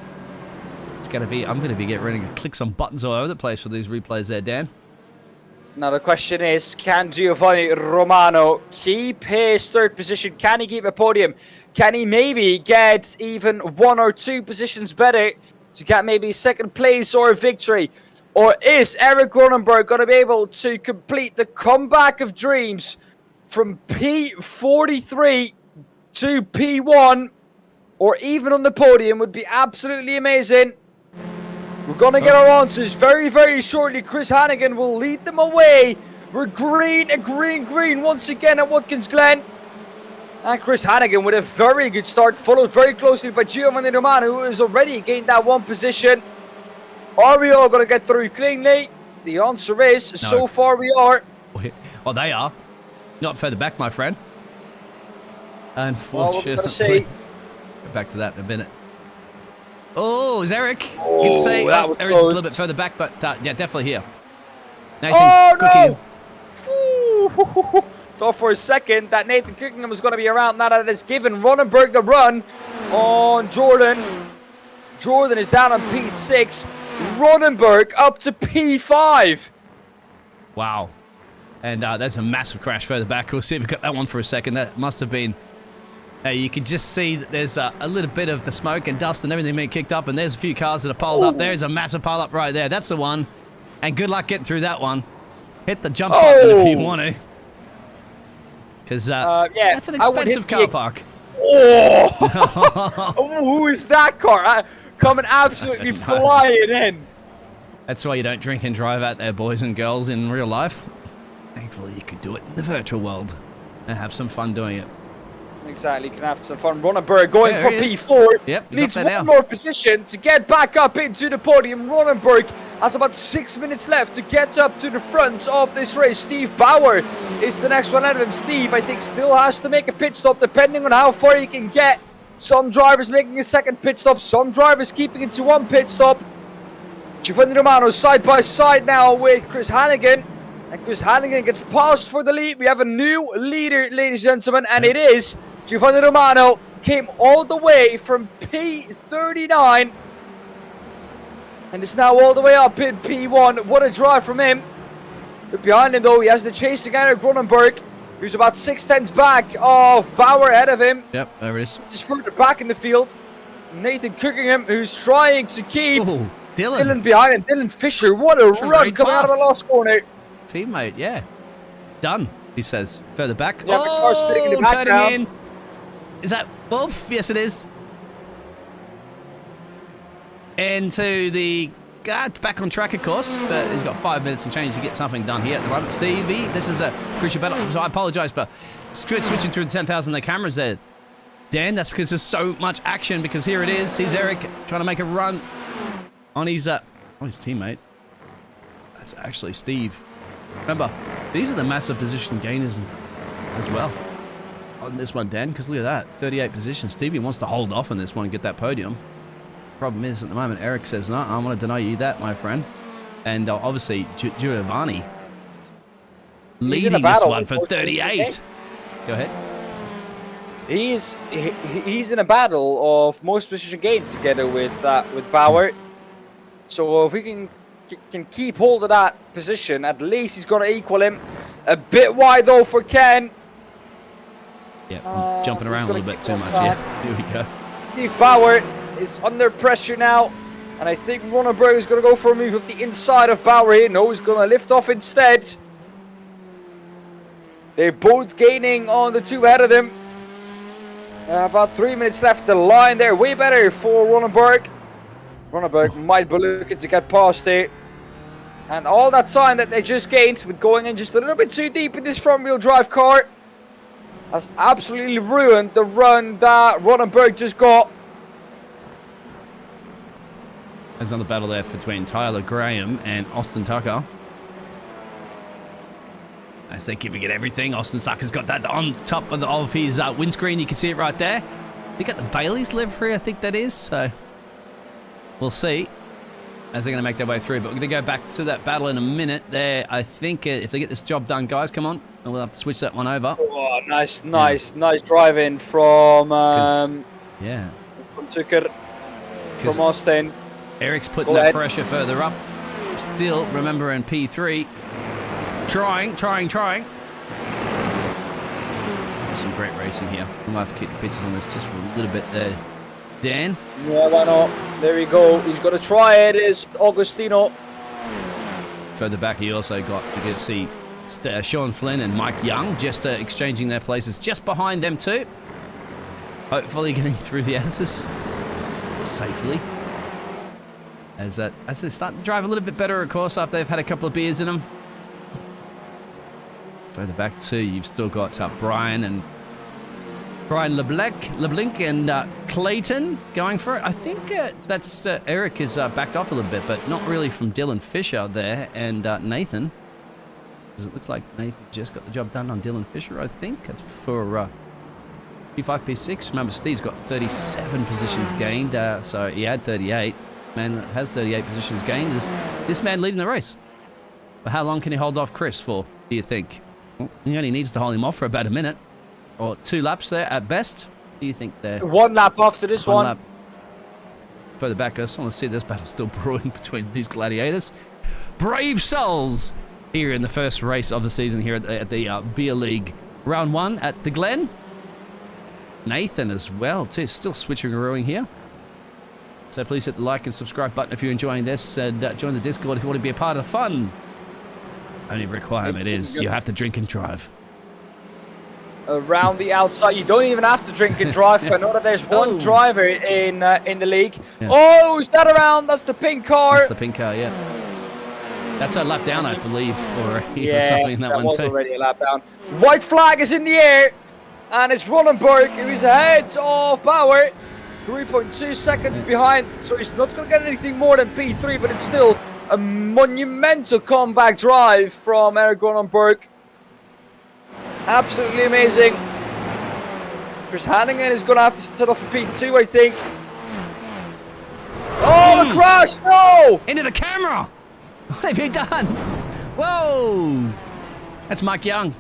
It's going to be, I'm going to be getting ready to click some buttons all over the place for these replays there, Dan. Now the question is, can Giovanni Romano keep his third position? Can he keep a podium? Can he maybe get even 1 or 2 positions better to get maybe second place or a victory? Or is Eric Cronenberg going to be able to complete the comeback of dreams from P43 to P1, or even on the podium? Would be absolutely amazing. We're going to get our answers very, very shortly. Chris Hannigan will lead them away. We're green once again at Watkins Glen. And Chris Hannigan with a very good start, followed very closely by Giovanni Romano, who has already gained that 1 position. Are we all going to get through cleanly? The answer is, No. so far we are. Well, they are. Not further back, my friend. Unfortunately. Well, we're see. Go back to that in a minute. Oh, is Eric? You Oh, can say that was Eric's a little close. bit further back, but yeah, definitely here. Nathan Oh, Cooking. no! Ooh. Thought for a second that Nathan Cookingham was going to be around. Now that it's given Ronenberg the run on Jordan. Jordan is down on P6. Ronenberg up to P5. Wow. And that's a massive crash further back. We'll see if we got that one for a second. That must have been... you can just see that there's a little bit of the smoke and dust and everything being kicked up, and there's a few cars that are piled up. There's a massive pile up right there. That's the one. And good luck getting through that one. Hit the jump button if you want to. Because Yeah, that's an I would hit expensive car park. Oh! Who is that car? Coming absolutely flying in. That's why you don't drink and drive out there, boys and girls, in real life. Thankfully, you could do it in the virtual world and have some fun doing it. Exactly, you can have some fun. Ronenberg going There for he is. P4. Yep, he's Needs up there one now. more position to get back up into the podium. Ronenberg has about 6 minutes left to get up to the front of this race. Steve Bauer is the next one out of him. Steve, I think, still has to make a pit stop depending on how far he can get. Some drivers making a second pit stop. Some drivers keeping it to 1 pit stop. Giovanni Romano side by side now with Chris Hannigan. And Chris Hannigan gets passed for the lead. We have a new leader, ladies and gentlemen, and it is Giovanni Romano. Came all the way from P39 and is now all the way up in P1. What a drive from him. But behind him, though, he has the chase again at Cronenberg, who's about 6/10 back of Bauer ahead of him. Yep, there it is. Just further back in the field. Nathan Cookingham, who's trying to keep Oh, Dylan. Dylan behind him. Dylan Fisher, what a Fisher run right coming out of the past. last corner. Teammate, yeah. Done, he says. Further back. Yeah, the car's spinning in the turning background. in. Is that Wolf? Yes, it is. Into the... back on track, of course. He's got 5 minutes and change to get something done here at the moment. Stevie, this is a crucial battle. So I apologise for switching through the 10,000 the cameras there. Dan, that's because there's so much action, because here it is. Here's Eric trying to make a run on his teammate. That's actually Steve. Remember, these are the massive position gainers as well on this one, Dan, because look at that, 38 positions. Stevie wants to hold off on this one and get that podium. Problem is, at the moment, Eric says, no, I'm going to deny you that, my friend. And obviously, Giovanni leading this battle one with for most 38. Go ahead. He's in a battle of most position gain together with Bauer. So if we can keep hold of that position, at least he's going to equal him. A bit wide though for Ken. Yeah, I'm jumping he's around a gonna little bit keep too on much. track. Yeah, here we go. Steve Bauer is under pressure now, and I think Ronenberg is going to go for a move up the inside of Bauer here. No, he's going to lift off instead. They're both gaining on the two ahead of them. About 3 minutes left. The line there, way better for Ronenberg. Ronenberg might be looking to get past it. And all that time that they just gained with going in just a little bit too deep in this front-wheel drive car has absolutely ruined the run that Ronenberg just got. There's another battle there between Tyler Graham and Austin Tucker. as they're giving it everything. Austin Sucker's got that on top of his windscreen. You can see it right there. They got the Bailey's livery, I think that is. So we'll see as they're going to make their way through. But we're going to go back to that battle in a minute there. I think if they get this job done, guys, come on. We'll have to switch that one over. Oh, nice driving from yeah. From Tucker, from Austin. Eric's putting that pressure further up. Still, remember, in P3. Trying. Some great racing here. We might have to keep the pictures on this just for a little bit there. Dan? Yeah, why not? There we go. He's got to try it. It's Augustino. Further back, he also got, you can see Sean Flynn and Mike Young just exchanging their places just behind them too. Hopefully getting through the S's safely. As they start to drive a little bit better, of course, after they've had a couple of beers in them. Further back too, you've still got Brian LeBlanc and Clayton going for it. I think that's Eric is backed off a little bit, but not really from Dylan Fisher there and Nathan. Because it looks like Nathan just got the job done on Dylan Fisher, I think. That's for P5, P6. Remember, Steve's got 37 positions gained, so he had 38. Man that has 38 positions gained is this man leading the race. But how long can he hold off Chris for, do you think? Well, he only needs to hold him off for about a minute. Or 2 laps there at best. What do you think there? 1 lap after this one. Lap. Further back, I just want to see this battle still brewing between these gladiators. Brave souls here in the first race of the season here at the Beer League. Round 1 at the Glen. Nathan as well, too. Still switching and rowing here. So please hit the like and subscribe button if you're enjoying this, and join the Discord if you want to be a part of the fun. Only requirement is you have to drink and drive. Around the outside, you don't even have to drink and drive. I know that there's one driver in the league. Yeah. Oh, is that around? That's the pink car. That's the pink car, yeah. That's a lap down, I believe, or something in that one was too. Already a lap down. White flag is in the air, and it's Ronenberg who's ahead of Bauer. 3.2 seconds behind, so he's not going to get anything more than P3, but it's still a monumental comeback drive from Eric Ronenberg. Absolutely amazing. Chris Hannigan is going to have to set off for P2, I think. Oh, a crash! No! Into the camera! What have you done? Whoa! That's Mike Young.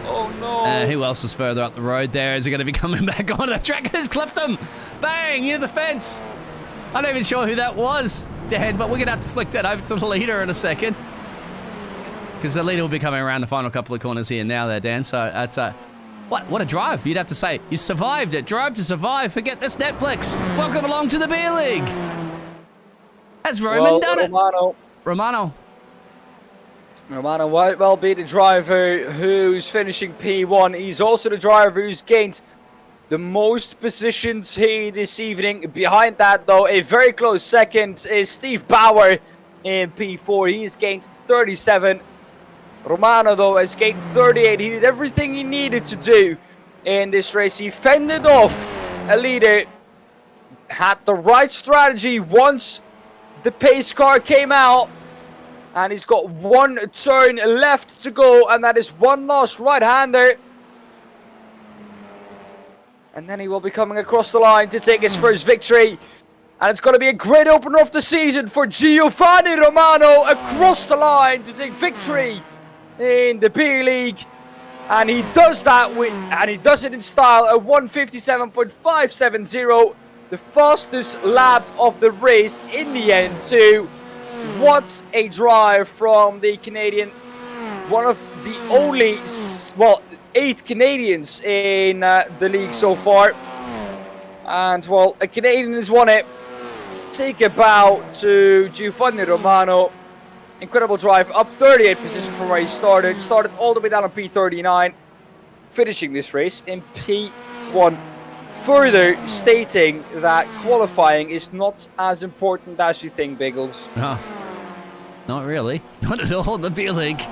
Oh no! Who else is further up the road there? Is he going to be coming back onto the track? Who's clipped him? Bang! Into the fence! I'm not even sure who that was, Dan, but we're going to have to flick that over to the leader in a second. Because the leader will be coming around the final couple of corners here now there, Dan. So that's what a drive, you'd have to say. You survived it. Drive to survive. Forget this Netflix. Welcome along to the Beer League. Has Roman done it? Romano might well be the driver who's finishing P1. He's also the driver who's gained the most positions here this evening. Behind that, though, a very close second is Steve Bauer in P4. He's gained 37. Romano, though, has gained 38. He did everything he needed to do in this race. He fended off a leader, had the right strategy once the pace car came out, and he's got 1 turn left to go, and that is one last right-hander. And then he will be coming across the line to take his first victory. And it's going to be a great opener of the season for Giovanni Romano across the line to take victory in the Beer League. And he does that he does it in style, a 1:57.570, the fastest lap of the race in the end too. What a drive from the Canadian, one of the only, 8 Canadians in the league so far. And, well, a Canadian has won it. Take a bow to Giovanni Romano. Incredible drive, up 38 positions from where he started. Started all the way down on P39. Finishing this race in P1. Further stating that qualifying is not as important as you think, Biggles. No, not really. Not at all in the Beer League.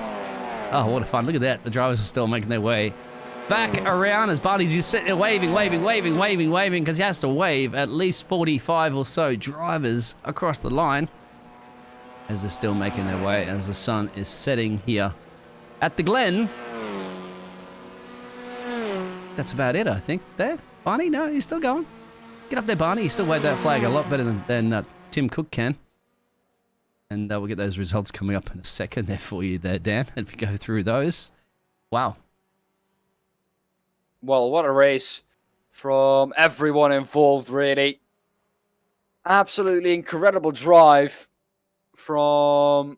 Oh, what a fun. Look at that. The drivers are still making their way back around as Barney's just sitting there waving, because he has to wave at least 45 or so drivers across the line. as they're still making their way, as the sun is setting here at the Glen. That's about it, I think. There, Barney? No, he's still going. Get up there, Barney. You still wave that flag a lot better than Tim Cook can. And we'll get those results coming up in a second there for you there, Dan, as we go through those. Wow. Well, what a race from everyone involved, really. Absolutely incredible drive from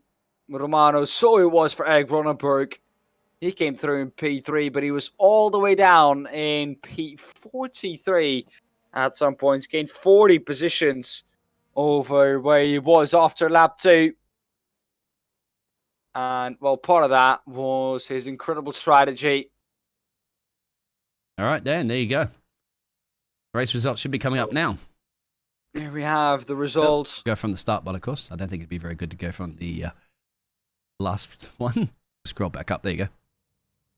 Romano. So it was for Eric Ronenberg. He came through in P3, but he was all the way down in P43 at some points. Gained 40 positions over where he was after lap 2. And, well, part of that was his incredible strategy. All right, Dan, there you go. Race results should be coming up now. Here we have the results. Go from the start, but of course, I don't think it'd be very good to go from the last one. Scroll back up. There you go.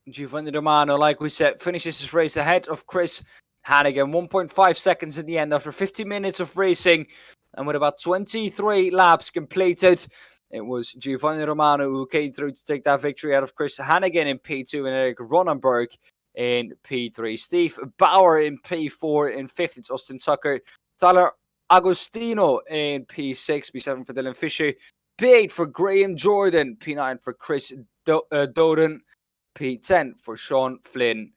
Giovanni Romano, like we said, finishes his race ahead of Chris Hannigan. 1.5 seconds in the end after 50 minutes of racing. And with about 23 laps completed, it was Giovanni Romano who came through to take that victory out of Chris Hannigan in P2 and Eric Ronenberg in P3. Steve Bauer in P4. In 5th, it's Austin Tucker. Tyler Agostino in P6. P7 for Dylan Fisher. P8 for Graham Jordan. P9 for Chris Doden. P10 for Sean Flynn.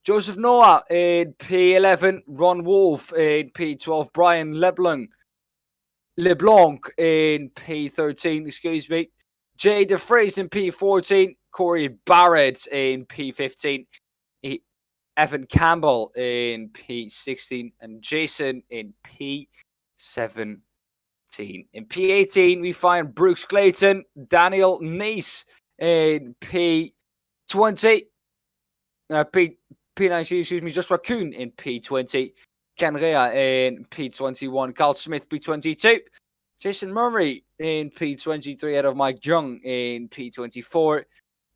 Joseph Noah in P11. Ron Wolf in P12. Brian LeBlanc in P13. Excuse me. Jay DeFries in P14. Corey Barrett in P15. Evan Campbell in P16. And Jason in P17. In P18, we find Brooks Clayton, Daniel Neese in P20. P19, excuse me, just Raccoon in P20. Ken Rea in P21. Carl Smith, P22. Jason Murray in P23 out of Mike Jung in P24.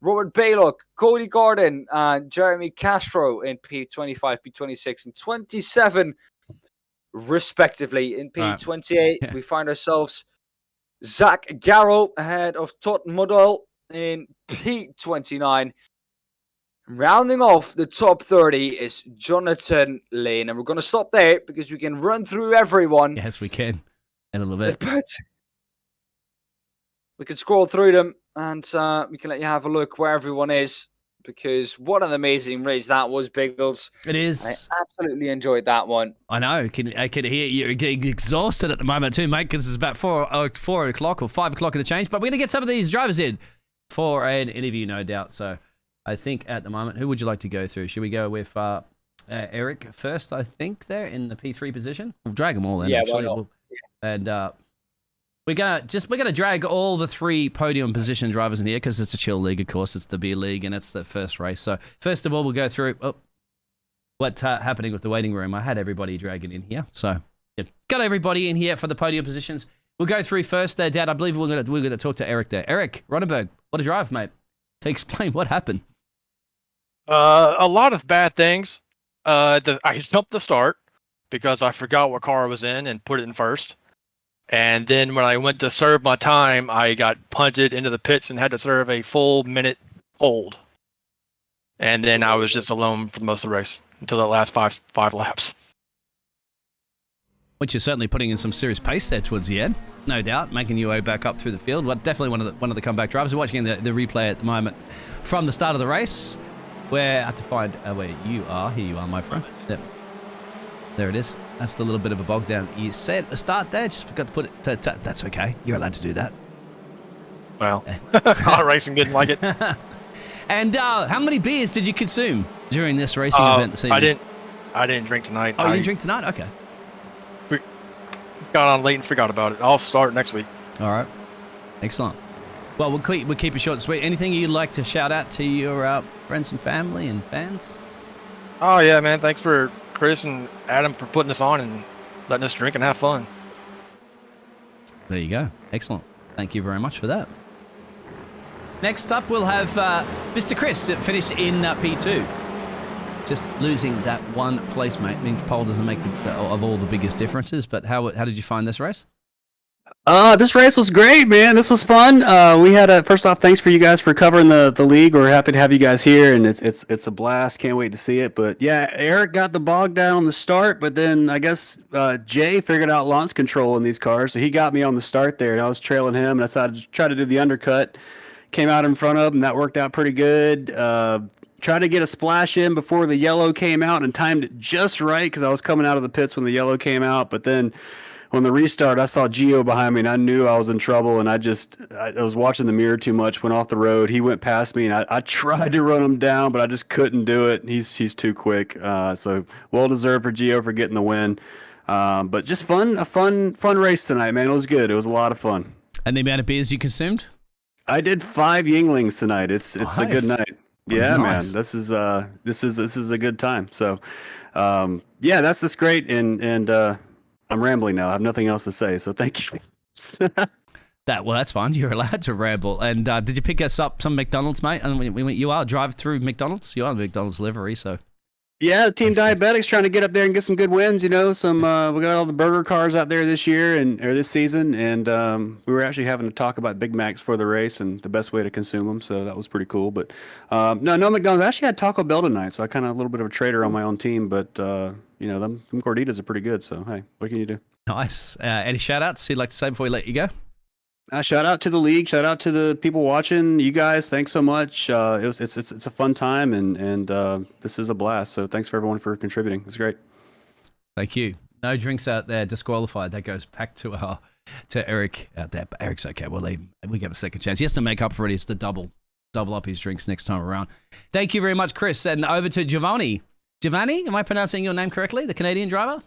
Robert Baylock, Cody Gordon, and Jeremy Castro in P25, P26, and 27, respectively. In P28, right. We find ourselves Zach Garrow ahead of Todd Modell in P29. Rounding off the top 30 is Jonathan Lane. And we're going to stop there because we can run through everyone. Yes, we can. In a little bit. But we can scroll through them and we can let you have a look where everyone is. Because what an amazing race that was, Biggles. It is. I absolutely enjoyed that one. I know. I can hear you're getting exhausted at the moment too, mate, because it's about 4 o'clock or 5 o'clock in the change. But we're going to get some of these drivers in for an interview, no doubt. So I think at the moment, who would you like to go through? Should we go with Eric first, I think, there in the P3 position? We'll drag them all in, actually. Why not? And we're gonna drag all the 3 podium position drivers in here because it's a chill league, of course. It's the beer league and it's the first race. So first of all, we'll go through what's happening with the waiting room. I had everybody dragging in here, so got everybody in here for the podium positions. We'll go through first there, Dad. I believe we're gonna talk to Eric there. Eric Ronenberg, what a drive, mate. To explain what happened. A lot of bad things. I jumped the start because I forgot what car I was in and put it in first. And then when I went to serve my time, I got punted into the pits and had to serve a full minute hold. And then I was just alone for most of the race until the last five laps. Which is certainly putting in some serious pace there towards the end, no doubt, making your way back up through the field. Well, definitely one of the comeback drivers. We're watching the replay at the moment from the start of the race. Where I have to find where you are. Here you are, my friend. Yep. There it is. That's the little bit of a bog down. You said at the start there, just forgot to put it. That's okay. You're allowed to do that. Well, racing didn't like it. And how many beers did you consume during this racing event this evening? I didn't drink tonight. Oh, you didn't drink tonight? Okay. Got on late and forgot about it. I'll start next week. All right. Excellent. Well, we'll keep it short and sweet. Anything you'd like to shout out to your friends and family and fans? Oh, yeah, man. Thanks for Chris and Adam for putting this on and letting us drink and have fun. There you go. Excellent. Thank you very much for that. Next up, we'll have Mr. Chris that finished in P2. Just losing that one place, mate. I mean, pole doesn't make of all the biggest differences, but how did you find this race? This race was great, man. This was fun. We had first off, thanks for you guys for covering the league. We're happy to have you guys here, and it's a blast. Can't wait to see it. But yeah, Eric got the bog down on the start, but then I guess Jay figured out launch control in these cars, so he got me on the start there, and I was trailing him, and I decided to try to do the undercut. Came out in front of him, and that worked out pretty good. Tried to get a splash in before the yellow came out, and timed it just right because I was coming out of the pits when the yellow came out, but then. When the restart, I saw Gio behind me, and I knew I was in trouble, and I was watching the mirror too much, went off the road. He went past me, and I tried to run him down, but I just couldn't do it. He's too quick. So well-deserved for Gio for getting the win. But just a fun race tonight, man. It was good. It was a lot of fun. And the amount of beers you consumed? I did 5 Yinglings tonight. It's a good night. Yeah, nice. man. This is a good time. So, yeah, that's just great. And I'm rambling now. I have nothing else to say, so thank you. That's fine. You're allowed to ramble. And did you pick us up some McDonald's, mate? And you are drive through McDonald's. You are the McDonald's livery, so. Yeah, Team Diabetics trying to get up there and get some good wins. You know, we got all the burger cars out there this year or this season, and we were actually having to talk about Big Macs for the race and the best way to consume them. So that was pretty cool. But no McDonald's. I actually had Taco Bell tonight, so I kind of a little bit of a traitor on my own team. But you know, them gorditas are pretty good. So hey, what can you do? Nice. Any shout outs you'd like to say before we let you go? Shout out to the league. Shout out to the people watching. You guys, thanks so much. It's a fun time, and this is a blast. So thanks for everyone for contributing. It's great. Thank you. No drinks out there. Disqualified. That goes back to Eric out there. But Eric's okay. We'll leave him. We give him a second chance. He has to make up for it. He has to double up his drinks next time around. Thank you very much, Chris. And over to Giovanni. Giovanni, am I pronouncing your name correctly? The Canadian driver?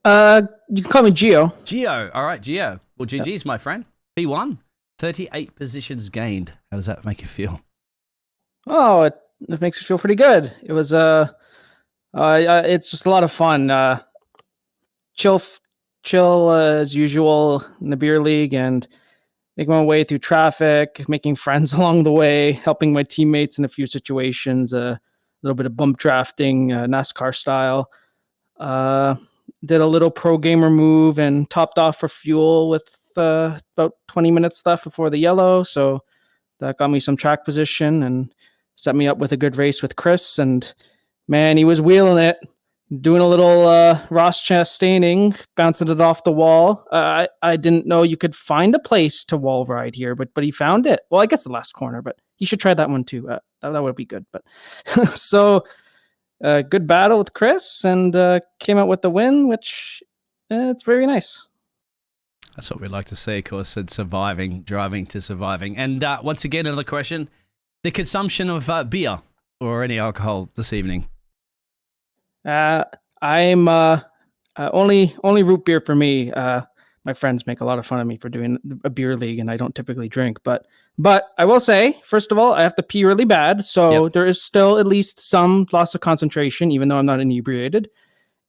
You can call me Gio. Gio. All right, Gio. Well, GG's, my friend. P1, 38 positions gained. How does that make you feel? Oh, it makes me feel pretty good. It was it's just a lot of fun. Chill as usual in the beer league, and making my way through traffic, making friends along the way, helping my teammates in a few situations. A little bit of bump drafting, NASCAR style. Did a little pro gamer move and topped off for fuel with about 20 minutes left before the yellow, so that got me some track position and set me up with a good race with Chris. And man, he was wheeling it, doing a little Ross Chastaining, bouncing it off the wall. I didn't know you could find a place to wall ride here, but he found it. Well, I guess the last corner, but he should try that one too. That would be good. But so good battle with Chris, and came out with the win, which it's very nice. That's what we'd like to see, of course, said driving to surviving. And once again, another question. The consumption of beer or any alcohol this evening? I'm only root beer for me. My friends make a lot of fun of me for doing a beer league, and I don't typically drink. But I will say, first of all, I have to pee really bad, so there is still at least some loss of concentration, even though I'm not inebriated.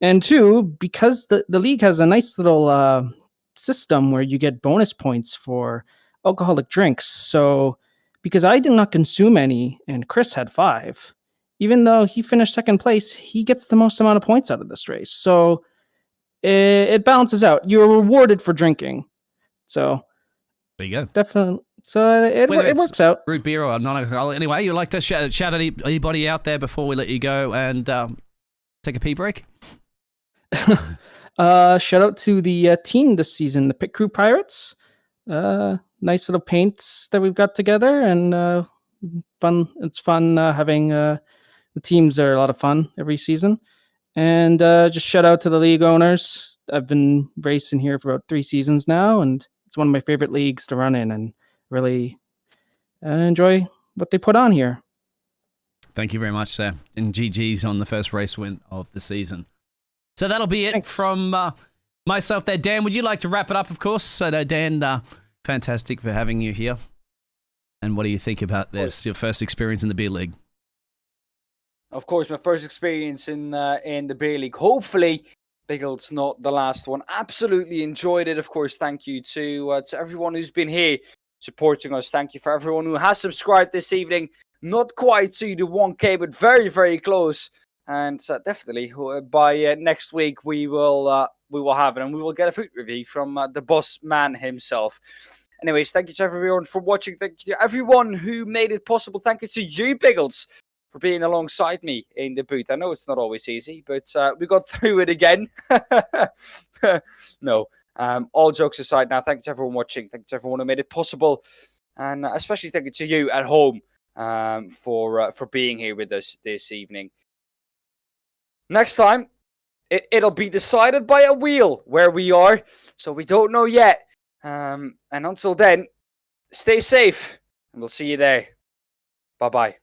And two, because the league has a nice little system where you get bonus points for alcoholic drinks. So because I did not consume any and Chris had 5, even though he finished second place, he gets the most amount of points out of this race. So it balances out. You're rewarded for drinking. So there you go. Definitely. So it works out. Root beer or non-alcoholic. Anyway, you'd like to shout anybody out there before we let you go and take a pee break? Shout out to the team this season, the Pit Crew Pirates. Nice little paints that we've got together, and fun. It's fun having the teams are a lot of fun every season. And just shout out to the league owners. I've been racing here for about 3 seasons now, and it's one of my favorite leagues to run in, and really enjoy what they put on here. Thank you very much, sir. And GG's on the first race win of the season. So that'll be it. Thanks. From myself there. Dan, would you like to wrap it up, of course? So, Dan, fantastic for having you here. And what do you think about this, your first experience in the beer league? Of course, my first experience in the beer league. Hopefully, Biggles not the last one. Absolutely enjoyed it. Of course, thank you to everyone who's been here supporting us. Thank you for everyone who has subscribed this evening. Not quite to the 1K, but very, very close. And definitely by next week we will have it, and we will get a food review from the boss man himself. Anyways, thank you to everyone for watching. Thank you to everyone who made it possible. Thank you to you, Biggles, for being alongside me in the booth. I know it's not always easy, but we got through it again. No, all jokes aside now, thank you to everyone watching. Thank you to everyone who made it possible. And especially thank you to you at home for being here with us this evening. Next time, it'll be decided by a wheel where we are, so we don't know yet. And until then, stay safe, and we'll see you there. Bye-bye.